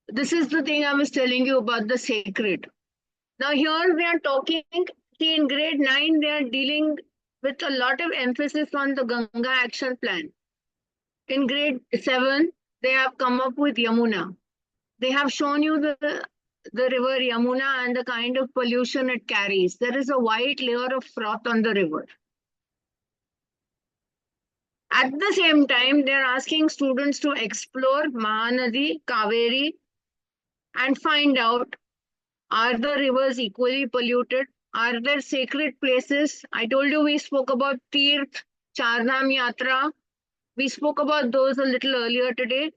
This is the thing I was telling you about the sacred. Now here we are talking, see in grade 9, they are dealing with a lot of emphasis on the Ganga action plan. In grade 7, they have come up with Yamuna. They have shown you the river Yamuna and the kind of pollution it carries. There is a white layer of froth on the river. At the same time, they are asking students to explore Mahanadi, Kaveri, and find out, are the rivers equally polluted? Are there sacred places? I told you we spoke about Tirth, Chardham Yatra. We spoke about those a little earlier today.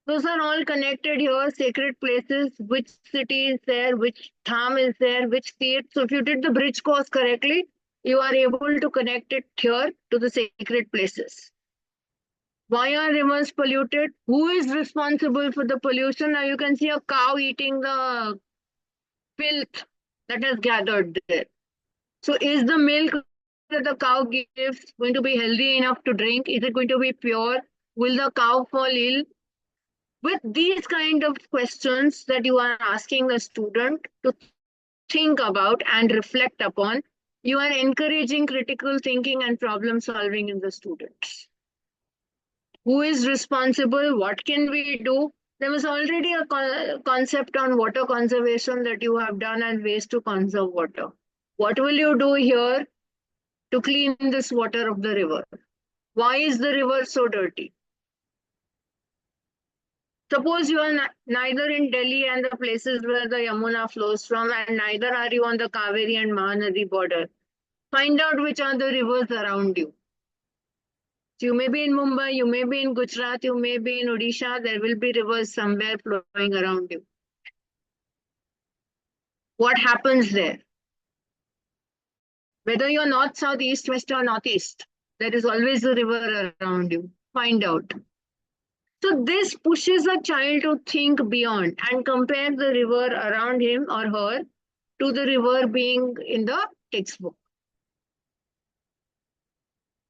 Those are all connected here, sacred places, which city is there, which dham is there, which Tirth. So if you did the bridge course correctly, you are able to connect it here to the sacred places. Why are rivers polluted? Who is responsible for the pollution? Now you can see a cow eating the filth that has gathered there. So is the milk that the cow gives going to be healthy enough to drink? Is it going to be pure? Will the cow fall ill? With these kind of questions that you are asking the student to think about and reflect upon, you are encouraging critical thinking and problem solving in the students. Who is responsible? What can we do? There was already a concept on water conservation that you have done and ways to conserve water. What will you do here to clean this water of the river? Why is the river so dirty? Suppose you are neither in Delhi and the places where the Yamuna flows from, and neither are you on the Kaveri and Mahanadi border. Find out which are the rivers around you. So you may be in Mumbai, you may be in Gujarat, you may be in Odisha, there will be rivers somewhere flowing around you. What happens there? Whether you're north, south, east, west, or northeast, there is always a river around you. Find out. So this pushes a child to think beyond and compare the river around him or her to the river being in the textbook.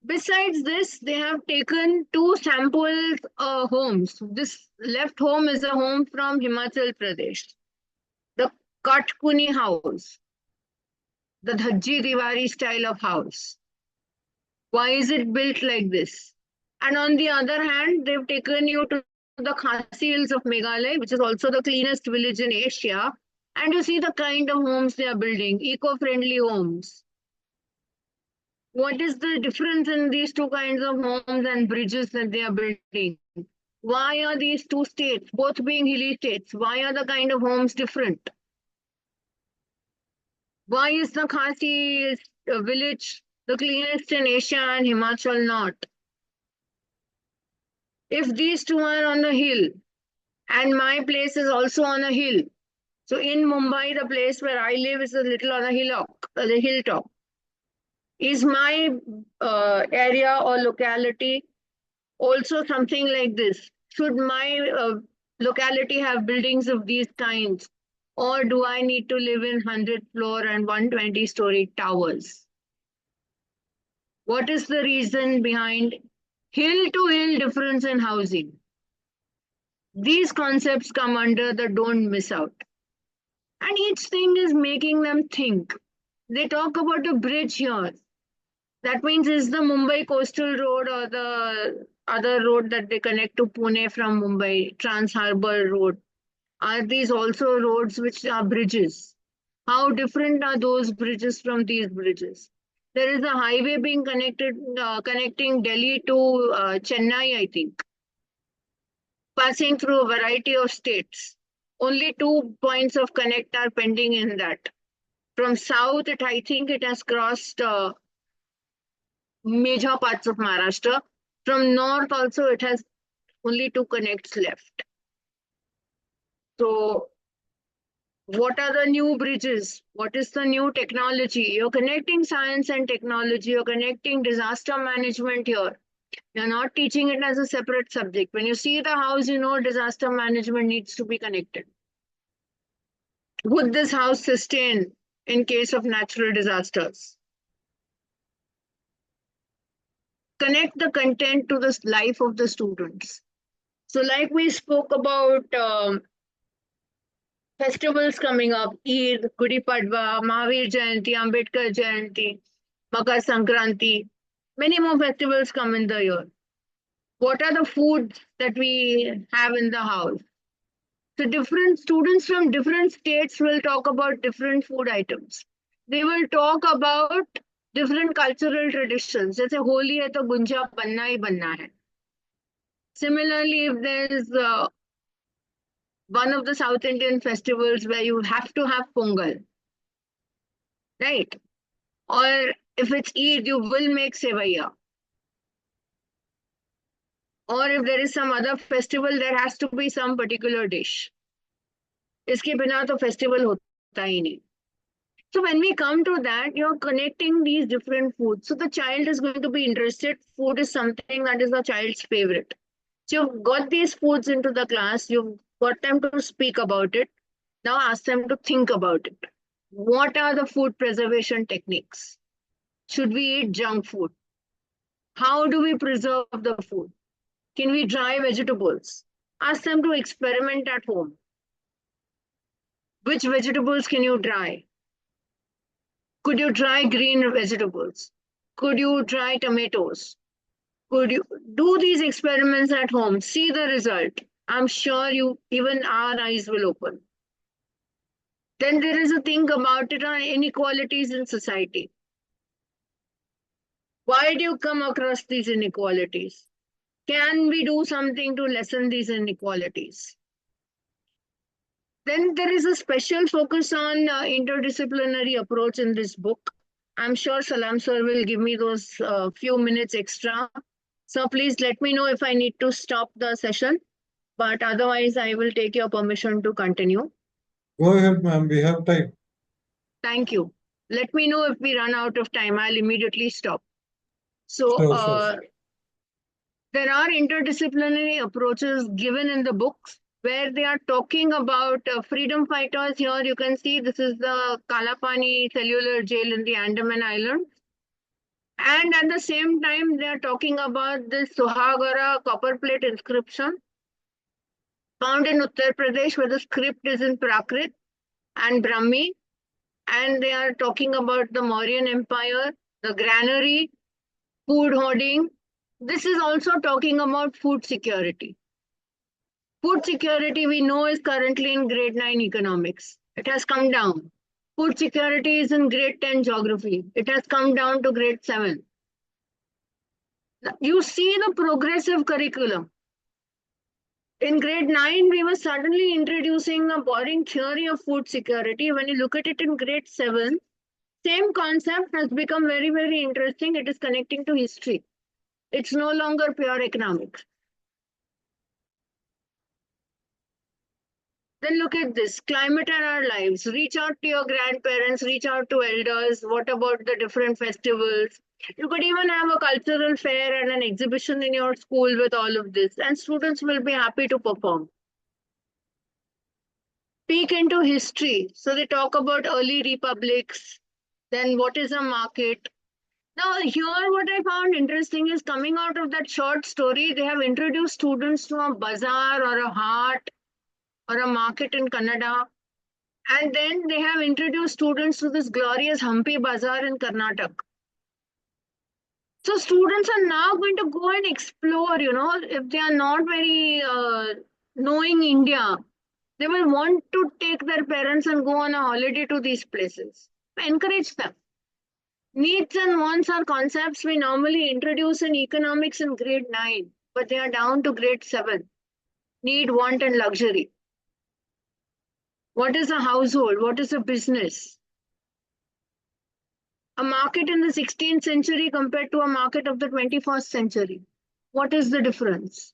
Besides this, they have taken 2 sample homes. This left home is a home from Himachal Pradesh, the Katkuni house, the Dhajji Diwari style of house. Why is it built like this? And on the other hand, they've taken you to the Khasi Hills of Meghalaya, which is also the cleanest village in Asia. And you see the kind of homes they are building, eco-friendly homes. What is the difference in these 2 kinds of homes and bridges that they are building? Why are these 2 states, both being hilly states, why are the kind of homes different? Why is the Khasi village the cleanest in Asia and Himachal not? If these 2 are on a hill, and my place is also on a hill, so in Mumbai, the place where I live is a little on a hilltop. Is my area or locality also something like this? Should my locality have buildings of these kinds? Or do I need to live in 100 floor and 120-story towers? What is the reason behind hill to hill difference in housing? These concepts come under the don't miss out. And each thing is making them think. They talk about a bridge here. That means is the Mumbai coastal road or the other road that they connect to Pune from Mumbai, Trans Harbour Road. Are these also roads which are bridges? How different are those bridges from these bridges? There is a highway being connecting Delhi to Chennai, I think, passing through a variety of states. Only 2 points of connect are pending in that. From south, I think it has crossed major parts of Maharashtra. From north also, it has only 2 connects left. So what are the new bridges? What is the new technology? You're connecting science and technology. You're connecting disaster management here. You're not teaching it as a separate subject. When you see the house, you know disaster management needs to be connected. Would this house sustain in case of natural disasters? Connect the content to the life of the students. So like we spoke about festivals coming up, Eid, Gudi Padwa, Mahavir Jayanti, Ambedkar Jayanti, Makar Sankranti. Many more festivals come in the year. What are the foods that we have in the house? So different students from different states will talk about different food items. They will talk about different cultural traditions. जैसे होली है तो गुंजा बनना ही बनना है. Similarly, if there is one of the South Indian festivals where you have to have Pongal, right? Or if it's Eid, you will make sevaiya. Or if there is some other festival, there has to be some particular dish. इसके बिना तो festival होता ही नहीं. So when we come to that, you're connecting these different foods. So the child is going to be interested. Food is something that is the child's favorite. So you've got these foods into the class. You've got them to speak about it. Now ask them to think about it. What are the food preservation techniques? Should we eat junk food? How do we preserve the food? Can we dry vegetables? Ask them to experiment at home. Which vegetables can you dry? Could you dry green vegetables? Could you dry tomatoes? Could you do these experiments at home? See the result. I'm sure even our eyes will open. Then there is a thing about it on inequalities in society. Why do you come across these inequalities? Can we do something to lessen these inequalities? Then there is a special focus on interdisciplinary approach in this book. I'm sure Salam sir will give me those few minutes extra. So please let me know if I need to stop the session. But otherwise, I will take your permission to continue. Go ahead, ma'am. We have time. Thank you. Let me know if we run out of time. I'll immediately stop. So Sure. there are interdisciplinary approaches given in the books, where they are talking about freedom fighters. Here you can see this is the Kalapani cellular jail in the Andaman Islands. And at the same time, they are talking about this Suhagara copper plate inscription found in Uttar Pradesh, where the script is in Prakrit and Brahmi. And they are talking about the Mauryan Empire, the granary, food hoarding. This is also talking about food security. Food security, we know, is currently in grade 9 economics. It has come down. Food security is in grade 10 geography. It has come down to grade 7. You see the progressive curriculum. In grade 9, we were suddenly introducing a boring theory of food security. When you look at it in grade 7, same concept has become very, very interesting. It is connecting to history. It's no longer pure economics. Then look at this, climate and our lives. Reach out to your grandparents, reach out to elders. What about the different festivals? You could even have a cultural fair and an exhibition in your school with all of this, and students will be happy to perform. Peek into history. So they talk about early republics, then what is a market. Now here what I found interesting is coming out of that short story, they have introduced students to a bazaar or a haat or a market in Kannada. And then they have introduced students to this glorious Hampi Bazaar in Karnataka. So students are now going to go and explore, if they are not very knowing India, they will want to take their parents and go on a holiday to these places. Encourage them. Needs and wants are concepts we normally introduce in economics in grade 9, but they are down to grade 7. Need, want, and luxury. What is a household? What is a business? A market in the 16th century compared to a market of the 21st century. What is the difference?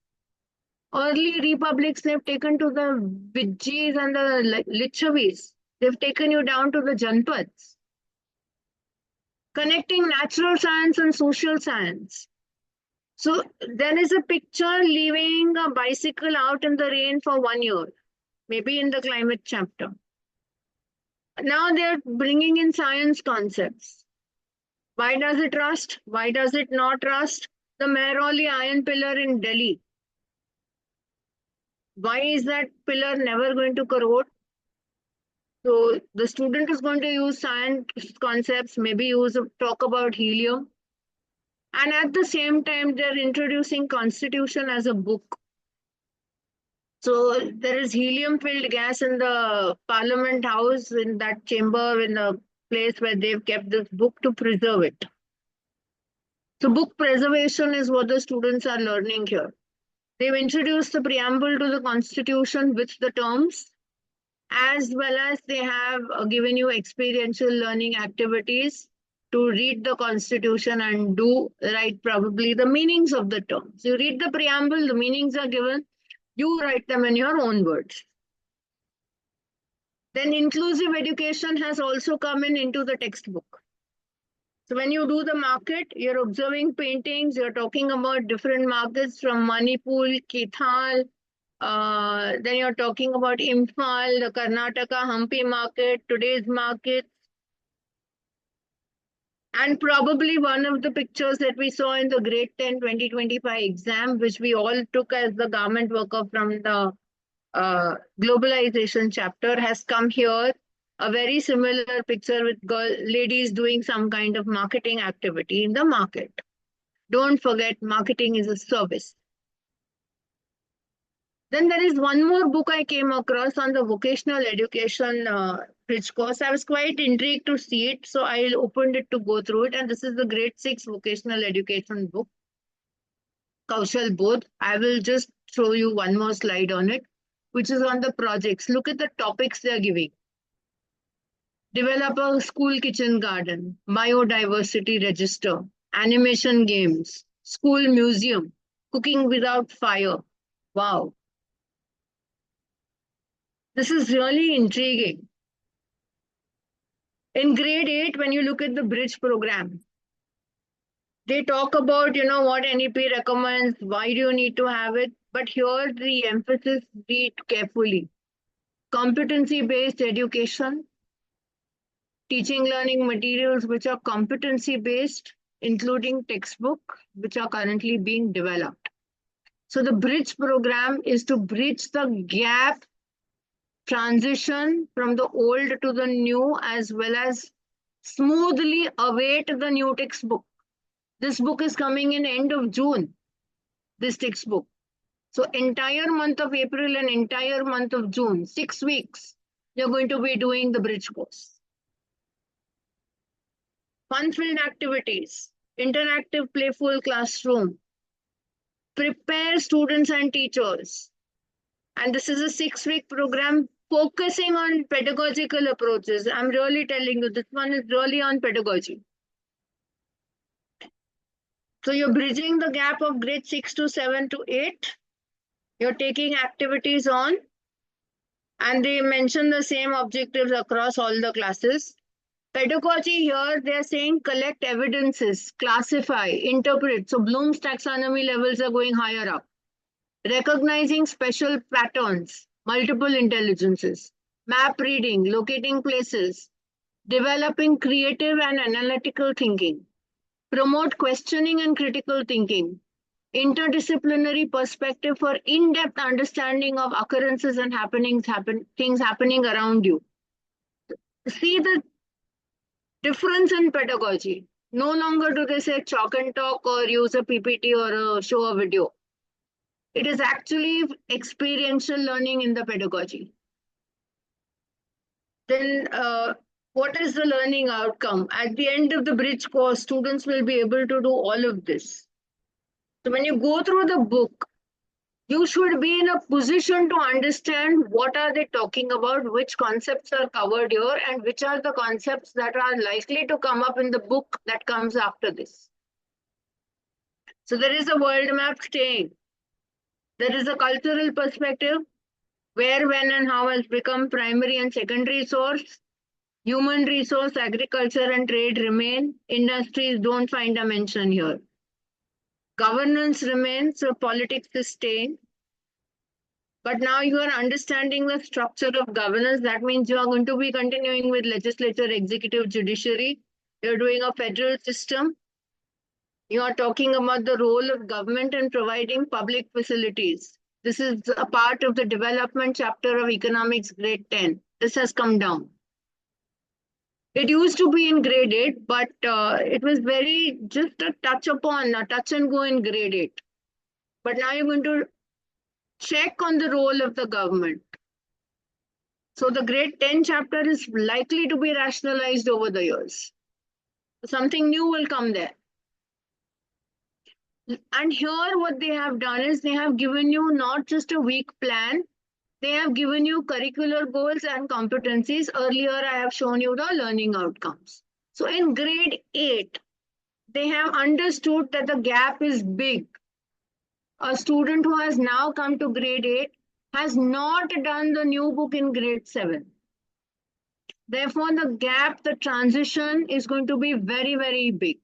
Early republics, they've taken to the Vijjis and the Lichavis. They've taken you down to the Janpads. Connecting natural science and social science. So there is a picture leaving a bicycle out in the rain for 1 year, maybe in the climate chapter. Now they're bringing in science concepts. Why does it rust? Why does it not rust? The Mehrauli iron pillar in Delhi. Why is that pillar never going to corrode? So the student is going to use science concepts, maybe talk about helium. And at the same time, they're introducing Constitution as a book. So there is helium-filled gas in the Parliament House, in that chamber, in the place where they've kept this book to preserve it. So book preservation is what the students are learning here. They've introduced the preamble to the Constitution with the terms, as well as they have given you experiential learning activities to read the Constitution and write probably the meanings of the terms. You read the preamble, the meanings are given, you write them in your own words. Then inclusive education has also come into the textbook. So when you do the market, you're observing paintings, you're talking about different markets from Manipur, Kithal, then you're talking about Imphal, the Karnataka Hampi market, today's market. And probably one of the pictures that we saw in the grade 10 2025 exam, which we all took as the garment worker from the globalization chapter, has come here. A very similar picture with ladies doing some kind of marketing activity in the market. Don't forget, marketing is a service. Then there is one more book I came across on the vocational education bridge course. I was quite intrigued to see it, so I opened it to go through it. And this is the grade 6 vocational education book, Kaushal Bodh. I will just show you one more slide on it, which is on the projects. Look at the topics they're giving. Develop a school kitchen garden, biodiversity register, animation games, school museum, cooking without fire. Wow. This is really intriguing. In grade 8, when you look at the bridge program, they talk about, what NEP recommends, why do you need to have it? But here the emphasis, read carefully. Competency-based education, teaching learning materials which are competency-based, including textbook, which are currently being developed. So the bridge program is to bridge the gap transition from the old to the new, as well as smoothly await the new textbook. This book is coming in end of June, this textbook. So entire month of April and entire month of June, 6 weeks, you're going to be doing the bridge course. Fun-filled activities, interactive playful classroom, prepare students and teachers. And this is a 6-week program focusing on pedagogical approaches. I'm really telling you, this one is really on pedagogy. So you're bridging the gap of grade 6 to 7 to 8. You're taking activities on, and they mention the same objectives across all the classes. Pedagogy here, they're saying collect evidences, classify, interpret. So Bloom's taxonomy levels are going higher up. Recognizing special patterns, multiple intelligences, map reading, locating places, developing creative and analytical thinking, promote questioning and critical thinking, interdisciplinary perspective for in-depth understanding of occurrences and things happening around you. See the difference in pedagogy. No longer do they say chalk and talk or use a PPT or show a video. It is actually experiential learning in the pedagogy. Then what is the learning outcome? At the end of the bridge course, students will be able to do all of this. So when you go through the book, you should be in a position to understand what are they talking about, which concepts are covered here, and which are the concepts that are likely to come up in the book that comes after this. So there is a world map staying. There is a cultural perspective, where, when, and how has become primary and secondary source. Human resource, agriculture, and trade remain. Industries don't find a mention here. Governance remains, so politics is staying. But now you are understanding the structure of governance. That means you are going to be continuing with legislature, executive, judiciary. You're doing a federal system. You are talking about the role of government in providing public facilities. This is a part of the development chapter of economics, grade 10. This has come down. It used to be in grade 8, but it was very just a touch and go in grade 8. But now you're going to check on the role of the government. So the grade 10 chapter is likely to be rationalized over the years. Something new will come there. And here what they have done is they have given you not just a week plan, they have given you curricular goals and competencies. Earlier, I have shown you the learning outcomes. So in grade 8, they have understood that the gap is big. A student who has now come to grade 8 has not done the new book in grade 7. Therefore, the gap, the transition is going to be very, very big.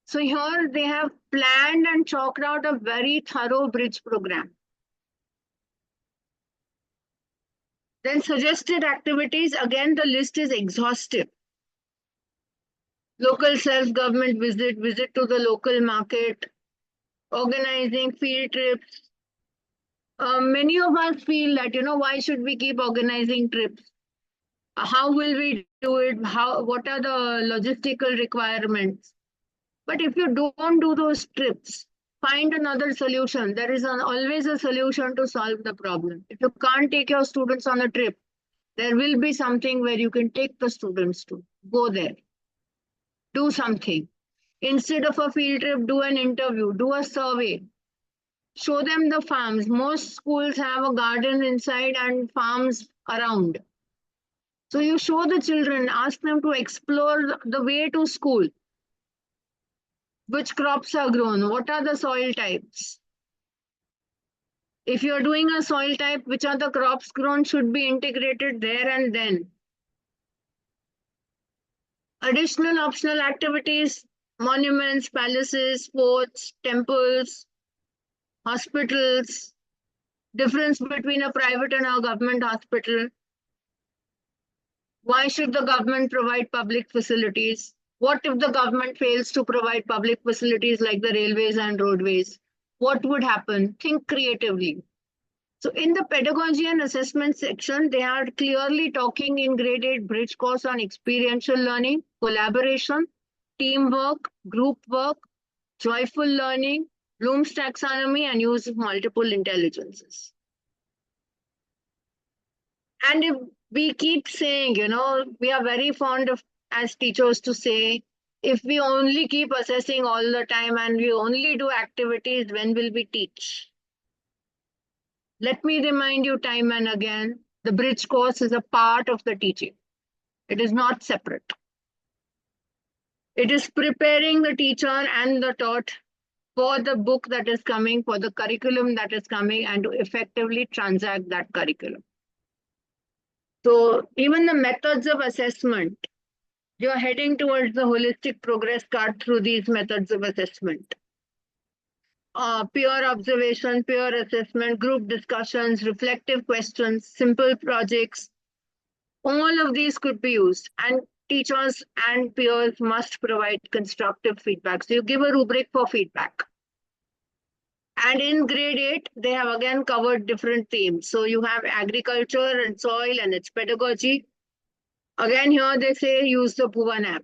So here they have planned and chalked out a very thorough bridge program. Then suggested activities, again, the list is exhaustive. Local self-government visit to the local market, organizing field trips. Many of us feel that, why should we keep organizing trips? How will we do it? What are the logistical requirements? But if you don't do those trips, find another solution. There is always a solution to solve the problem. If you can't take your students on a trip, there will be something where you can take the students to. Go there. Do something. Instead of a field trip, do an interview, do a survey. Show them the farms. Most schools have a garden inside and farms around. So you show the children, ask them to explore the way to school. Which crops are grown? What are the soil types? If you're doing a soil type, which are the crops grown should be integrated there and then. Additional optional activities, monuments, palaces, forts, temples. hospitals, difference between a private and a government hospital. Why should the government provide public facilities? What if the government fails to provide public facilities like the railways and roadways? What would happen? Think creatively. So in the pedagogy and assessment section, they are clearly talking in grade 8 bridge course on experiential learning, collaboration, teamwork, group work, joyful learning, Bloom's taxonomy, and use of multiple intelligences. And if we keep saying, we are very fond of, as teachers, to say, if we only keep assessing all the time and we only do activities, when will we teach? Let me remind you time and again, the bridge course is a part of the teaching. It is not separate. It is preparing the teacher and the taught for the book that is coming, for the curriculum that is coming, and to effectively transact that curriculum. So even the methods of assessment, you're heading towards the holistic progress card through these methods of assessment. Peer observation, peer assessment, group discussions, reflective questions, simple projects. All of these could be used, and teachers and peers must provide constructive feedback. So you give a rubric for feedback. And in grade 8, they have again covered different themes. So you have agriculture and soil and its pedagogy. Again, here they say use the Bhuvan app.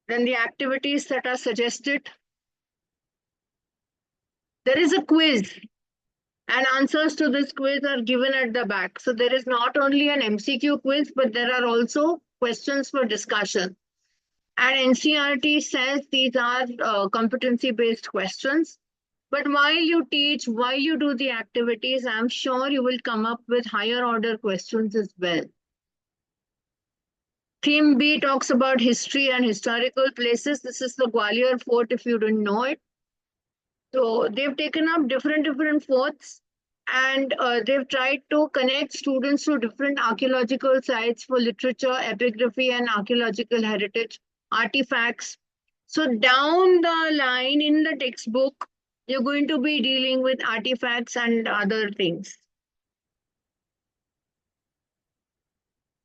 Then the activities that are suggested. There is a quiz, and answers to this quiz are given at the back. So there is not only an MCQ quiz, but there are also questions for discussion. And NCERT says these are competency-based questions. But while you teach, while you do the activities, I'm sure you will come up with higher order questions as well. Theme B talks about history and historical places. This is the Gwalior Fort, if you didn't know it. So they've taken up different forts, and they've tried to connect students to different archaeological sites for literature, epigraphy, and archaeological heritage, artifacts. So down the line in the textbook, you're going to be dealing with artifacts and other things.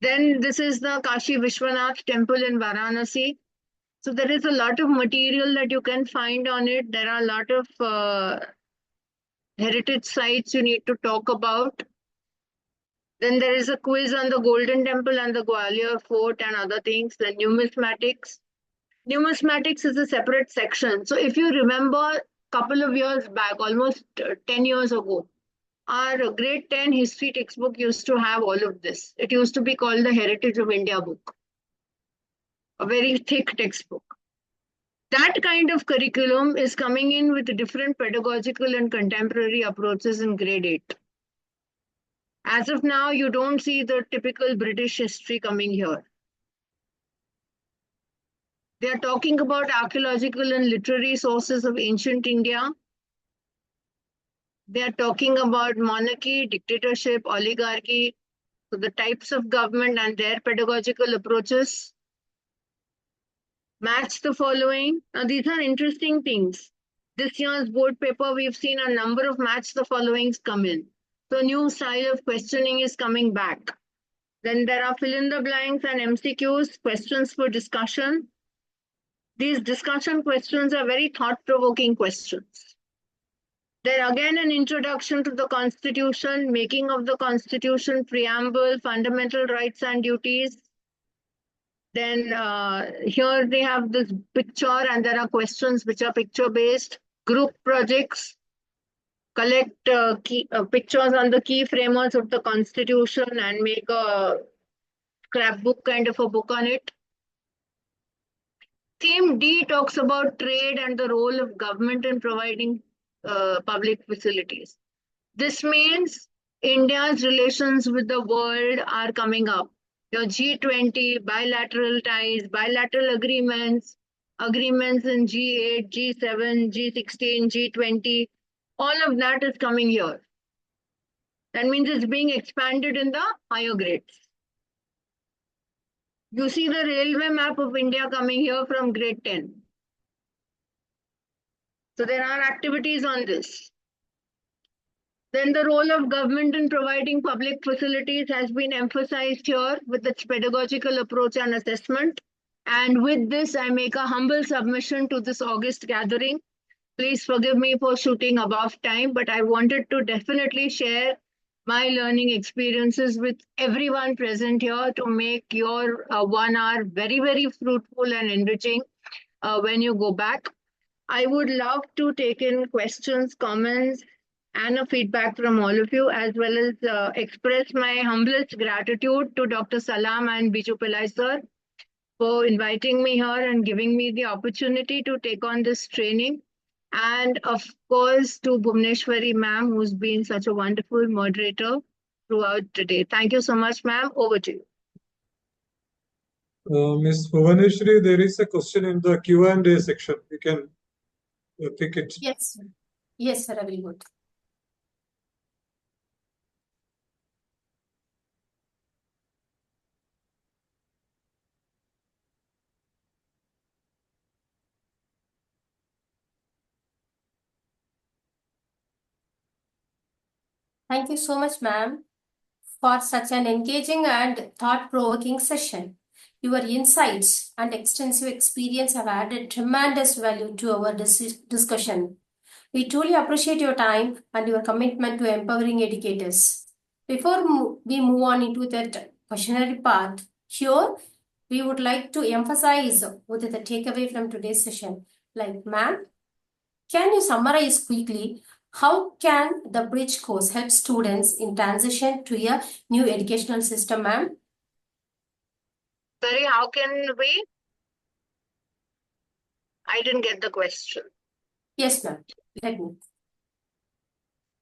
Then this is the Kashi Vishwanath temple in Varanasi. So there is a lot of material that you can find on it. There are a lot of heritage sites you need to talk about. Then there is a quiz on the Golden Temple and the Gwalior Fort and other things. Then numismatics. Numismatics is a separate section. So if you remember a couple of years back, almost 10 years ago, our grade 10 history textbook used to have all of this. It used to be called the Heritage of India book, a very thick textbook. That kind of curriculum is coming in with different pedagogical and contemporary approaches in grade 8. As of now, you don't see the typical British history coming here. They are talking about archaeological and literary sources of ancient India. They are talking about monarchy, dictatorship, oligarchy, so the types of government and their pedagogical approaches. Match the following. Now, these are interesting things. This year's board paper, we've seen a number of match the followings come in. So new style of questioning is coming back. Then there are fill in the blanks and MCQs, questions for discussion. These discussion questions are very thought-provoking questions. Then again, an introduction to the Constitution, making of the Constitution, preamble, fundamental rights and duties. Then here they have this picture, and there are questions which are picture-based. Group projects, collect pictures on the key framers of the Constitution and make a scrapbook kind of a book on it. Theme D talks about trade and the role of government in providing public facilities. This means India's relations with the world are coming up. Your G20, bilateral ties, bilateral agreements, agreements in G8, G7, G16, G20, all of that is coming here. That means it's being expanded in the higher grades. You see the railway map of India coming here from grade 10. So there are activities on this. Then the role of government in providing public facilities has been emphasized here with its pedagogical approach and assessment. And with this, I make a humble submission to this August gathering. Please forgive me for shooting above time, but I wanted to definitely share my learning experiences with everyone present here to make your 1 hour very, very fruitful and enriching when you go back. I would love to take in questions, comments, and a feedback from all of you, as well as express my humblest gratitude to Dr. Salam and Biju Pillai sir for inviting me here and giving me the opportunity to take on this training. And of course, to Bhuvneshwari ma'am, who's been such a wonderful moderator throughout today. Thank you so much, ma'am. Over to you. Ms. Bhuvaneshwari, there is a question in the Q&A section. You can pick it. Yes, sir. Yes, sir. I will go. Thank you so much, ma'am, for such an engaging and thought-provoking session. Your insights and extensive experience have added tremendous value to our discussion. We truly appreciate your time and your commitment to empowering educators. Before we move on into that questionnaire part, here we would like to emphasize what is the takeaway from today's session. Like, ma'am, can you summarize quickly how can the bridge course help students in transition to a new educational system, ma'am? Sorry, how can we? I didn't get the question. Yes, ma'am. Let me.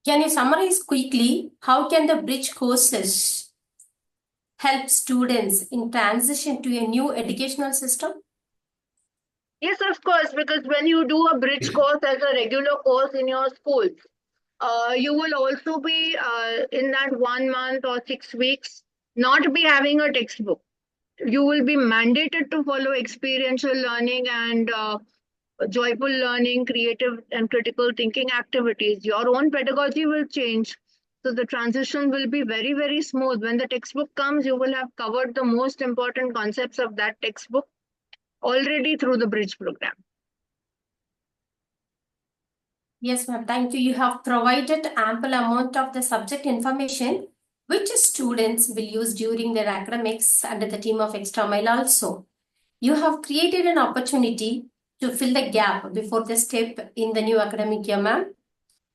Can you summarize quickly how can the bridge courses help students in transition to a new educational system? Yes, of course, because when you do a bridge course as a regular course in your school, you will also be in that 1 month or 6 weeks not be having a textbook. You will be mandated to follow experiential learning and joyful learning, creative and critical thinking activities. Your own pedagogy will change. So the transition will be very, very smooth. When the textbook comes, you will have covered the most important concepts of that textbook already through the bridge program. Yes, ma'am. Thank you. You have provided ample amount of the subject information which students will use during their academics under the team of Extra Mile also. You have created an opportunity to fill the gap before the step in the new academic year, ma'am.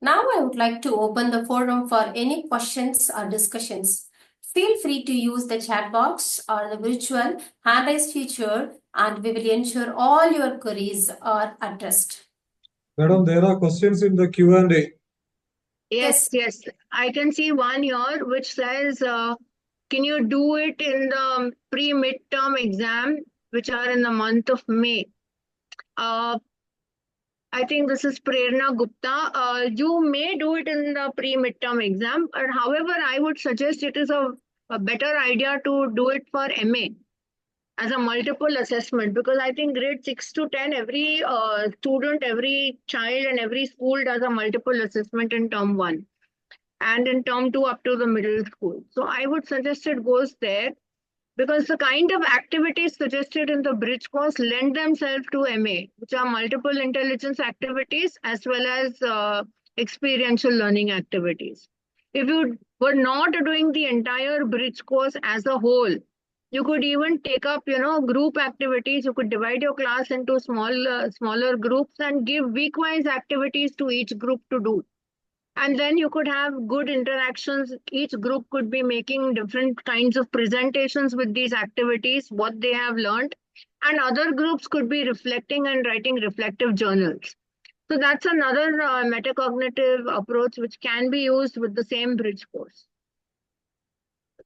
Now I would like to open the forum for any questions or discussions. Feel free to use the chat box or the virtual hand raise feature and we will ensure all your queries are addressed. Madam, there are questions in the Q&A. Yes, yes. I can see one here which says, can you do it in the pre-midterm exam, which are in the month of May? I think this is Prerna Gupta. You may do it in the pre-midterm exam, but however, I would suggest it is a better idea to do it for MA as a multiple assessment, because I think grade 6 to 10, every student, every child and every school does a multiple assessment in term 1 and in term 2 up to the middle school. So I would suggest it goes there, because the kind of activities suggested in the bridge course lend themselves to MA, which are multiple intelligence activities as well as experiential learning activities. If you were not doing the entire bridge course as a whole, you could even take up, group activities. You could divide your class into smaller groups and give week-wise activities to each group to do. And then you could have good interactions. Each group could be making different kinds of presentations with these activities, what they have learned. And other groups could be reflecting and writing reflective journals. So that's another metacognitive approach which can be used with the same bridge course.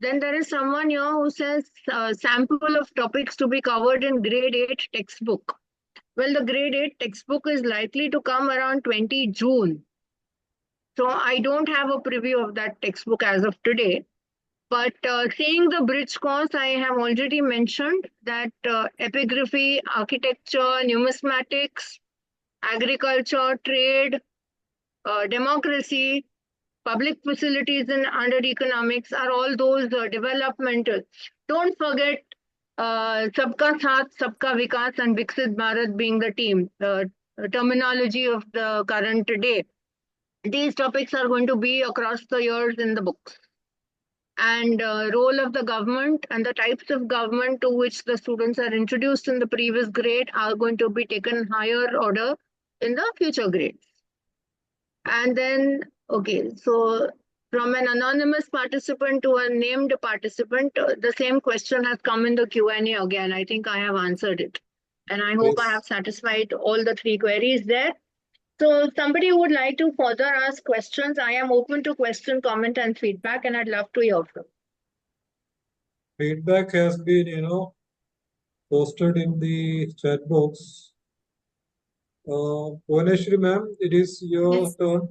Then there is someone here who says sample of topics to be covered in grade 8 textbook. Well, the grade 8 textbook is likely to come around 20 June. So I don't have a preview of that textbook as of today. But seeing the bridge course, I have already mentioned that epigraphy, architecture, numismatics, agriculture, trade, democracy, public facilities and under economics are all those developmental. Don't forget Sabka Saath, Sabka Vikas and Viksit Bharat being the team, terminology of the current day. These topics are going to be across the years in the books. And role of the government and the types of government to which the students are introduced in the previous grade are going to be taken higher order in the future grades. And then, okay, so from an anonymous participant to a named participant, the same question has come in the Q&A again. I think I have answered it. And I hope I have satisfied all the 3 queries there. So if somebody would like to further ask questions, I am open to question, comment, and feedback, and I'd love to hear from. Feedback has been, posted in the chat box. Bhuvaneshwari ma'am, it is your turn.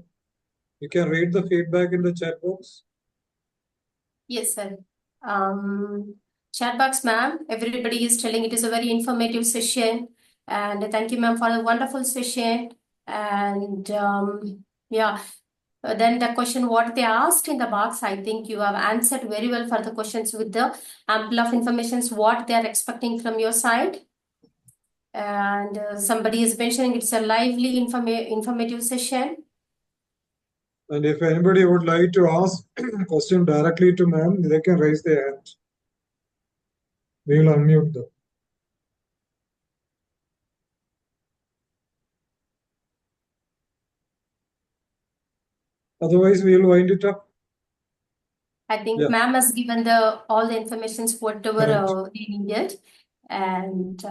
You can read the feedback in the chat box. Yes, sir. Chat box, ma'am. Everybody is telling it is a very informative session. And thank you, ma'am, for a wonderful session. And yeah, then the question what they asked in the box, I think you have answered very well for the questions with the ample of informations what they are expecting from your side. And somebody is mentioning it's a lively informative session. And if anybody would like to ask question directly to ma'am, they can raise their hand. We will unmute them. Otherwise, we will wind it up. I think ma'am has given all the informations whatever they needed. And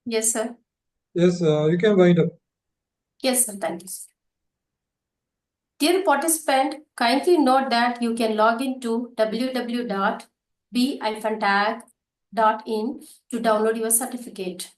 yes, sir. Yes, you can wind up. Yes, sir. Thank you, sir. Dear participant, kindly note that you can log into www.b-tag.in to download your certificate.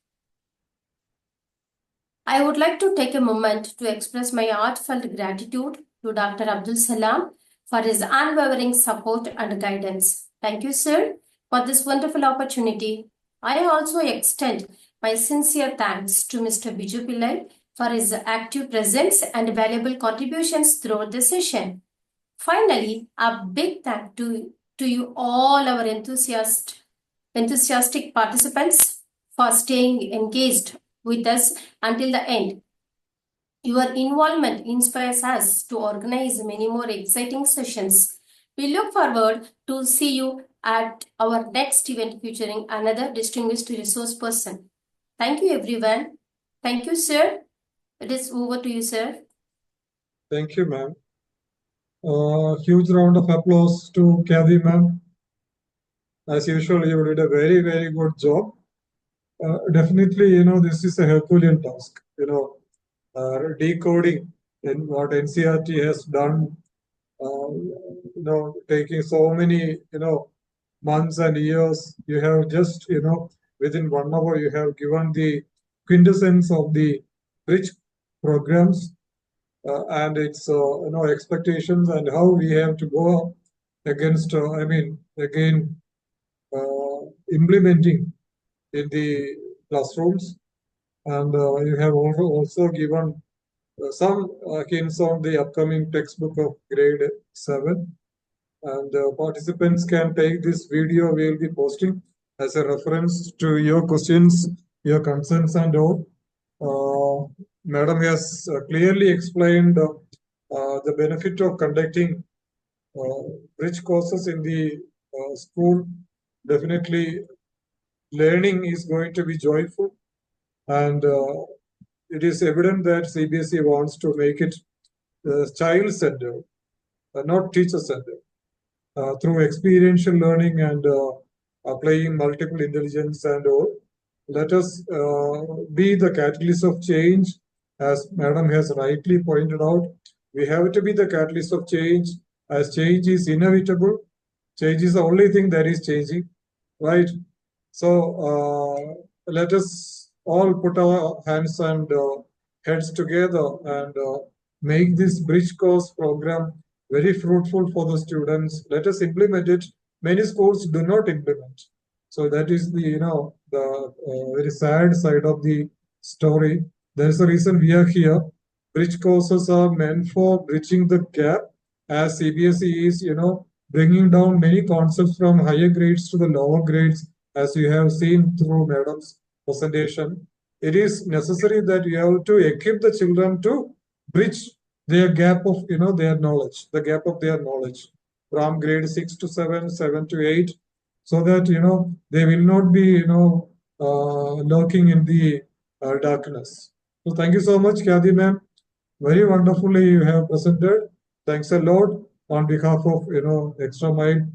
I would like to take a moment to express my heartfelt gratitude to Dr. Abdul Salam for his unwavering support and guidance. Thank you, sir, for this wonderful opportunity. I also extend my sincere thanks to Mr. Biju Pillai for his active presence and valuable contributions throughout the session. Finally, a big thank to you all our enthusiastic participants for staying engaged with us until the end. Your involvement inspires us to organize many more exciting sessions. We look forward to see you at our next event featuring another distinguished resource person. Thank you, everyone. Thank you, sir. It is over to you, sir. Thank you, ma'am. Huge round of applause to Kathy, ma'am. As usual, you did a very, very good job. Definitely, this is a Herculean task. Decoding in what NCERT has done, taking so many, months and years. You have just, within 1 hour, you have given the quintessence of the rich programs and its, expectations and how we have to go against, implementing in the classrooms. And you have also given some hints on the upcoming textbook of grade 7. And participants can take this video we will be posting as a reference to your questions, your concerns and all. Madam has clearly explained the benefit of conducting rich courses in the school. Definitely learning is going to be joyful, and it is evident that CBSE wants to make it child-centered, not teacher-centered, through experiential learning and applying multiple intelligence and all. Let us be the catalyst of change, as Madam has rightly pointed out. We have to be the catalyst of change, as change is inevitable. Change is the only thing that is changing, right? So let us all put our hands and heads together and make this bridge course program very fruitful for the students. Let us implement it. Many schools do not implement. So that is the very sad side of the story. There is a reason we are here. Bridge courses are meant for bridging the gap, as CBSE is bringing down many concepts from higher grades to the lower grades, as you have seen through Madam's presentation. It is necessary that you have to equip the children to bridge their gap of their knowledge, the gap of their knowledge from grade 6 to 7, 7 to 8, so that they will not be lurking in the darkness. So thank you so much, Kathy ma'am. Very wonderfully you have presented. Thanks a lot on behalf of Extra Mile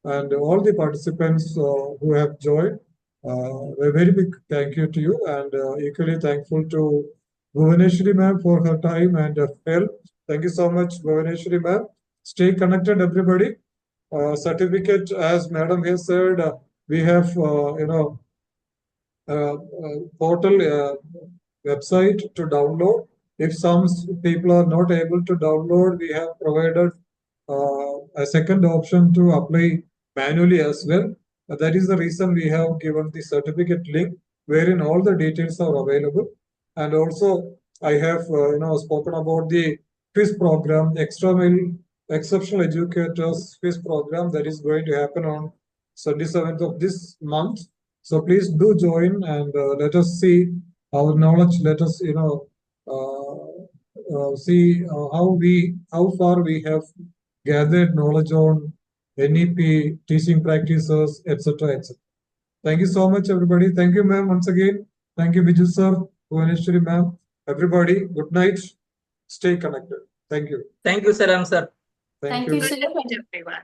and all the participants who have joined. A very big thank you to you, and equally thankful to Bhuvaneshwari ma'am for her time and help. Thank you so much, Bhuvaneshwari ma'am. Stay connected, everybody. Certificate, as madam has said, we have portal website to download. If some people are not able to download, we have provided a second option to apply manually as well. That is the reason we have given the certificate link, wherein all the details are available. And also, I have spoken about the quiz program, Extra Mile Exceptional Educators quiz program, that is going to happen on 27th of this month. So please do join, and let us see our knowledge. Let us see how far we have gathered knowledge on NEP, teaching practices, etc., etc. Thank you so much, everybody. Thank you, ma'am, once again. Thank you, Biju sir, Bhuvaneshwari ma'am. Everybody, good night. Stay connected. Thank you. Thank you, Saram sir. Thank you, sir. Everyone.